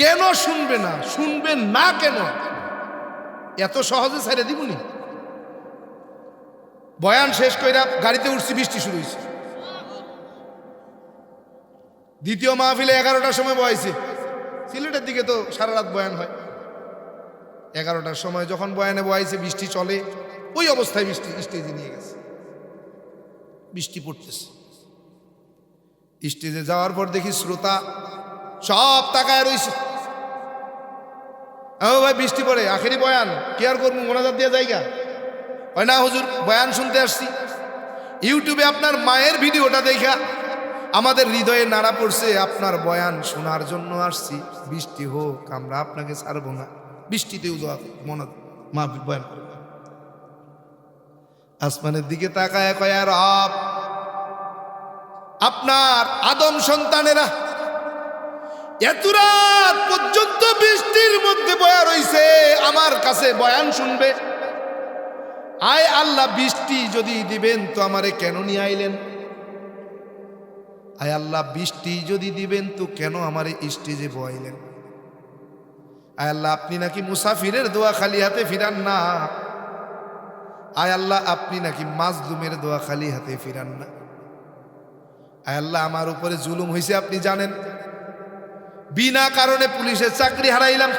কেন শুনবে না? শুনবেন না কেন? এত সহজে ছেড়ে দিবনি? বয়ান শেষ কইরা গাড়িতে উঠছি, বৃষ্টি শুরু হয়েছে। দ্বিতীয় মাহফিলে 11টার সময় বয়াইছে, সিলেটের দিকে তো সারা রাত বয়ান হয়। 11টার সময় যখন বয়ানে বয়াইছে, বৃষ্টি চলে, ওই অবস্থায় বৃষ্টি স্টেজে নিয়ে গেছে, বৃষ্টি পড়তেছে। স্টেজে যাওয়ার পর দেখি শ্রোতা সব তাকায় রইছে। ও ভাই, বৃষ্টি পড়ে, আখেরি বয়ান, কি আর করবো, মোনাজাত দিয়ে জায়গা হয় না? হুজুর বয়ান শুনতে আসছি। ইউটিউবে আপনার মায়ের ভিডিওটা দেখা আমাদের হৃদয়ে নাড়া পড়ছে, আপনার বয়ান শোনার জন্য আসছি। বৃষ্টি হোক, আমরা আপনাকে ছাড়বো না, বৃষ্টিতেও মনে মাহফিল বয়ান করবে। আসমানের দিকে তাকায় কয়, রব, আপনার আদম সন্তানেরা এত রাত পর্যন্ত বৃষ্টির মধ্যে বয়া রইছে আমার কাছে বয়ান শুনবে। আয় আল্লাহ, বৃষ্টি যদি দিবেন তো আমারে কেন নিয়ে আইলেন? আয় আল্লাহ, বৃষ্টি যদি দিবেন তো কেন আমারে স্টেজে বয়াইলেন? আয় আল্লাহ, আপনি নাকি মুসাফিরের দোয়া খালি হাতে ফিরান না। আয় আল্লাহ, আপনি নাকি মাজলুমের দোয়া খালি হাতে ফিরান না। আয় আল্লাহ, আমার উপরে জুলুম হয়েছে আপনি জানেন। বিনা কারণে পুলিশের চাকরি হারাইলাম।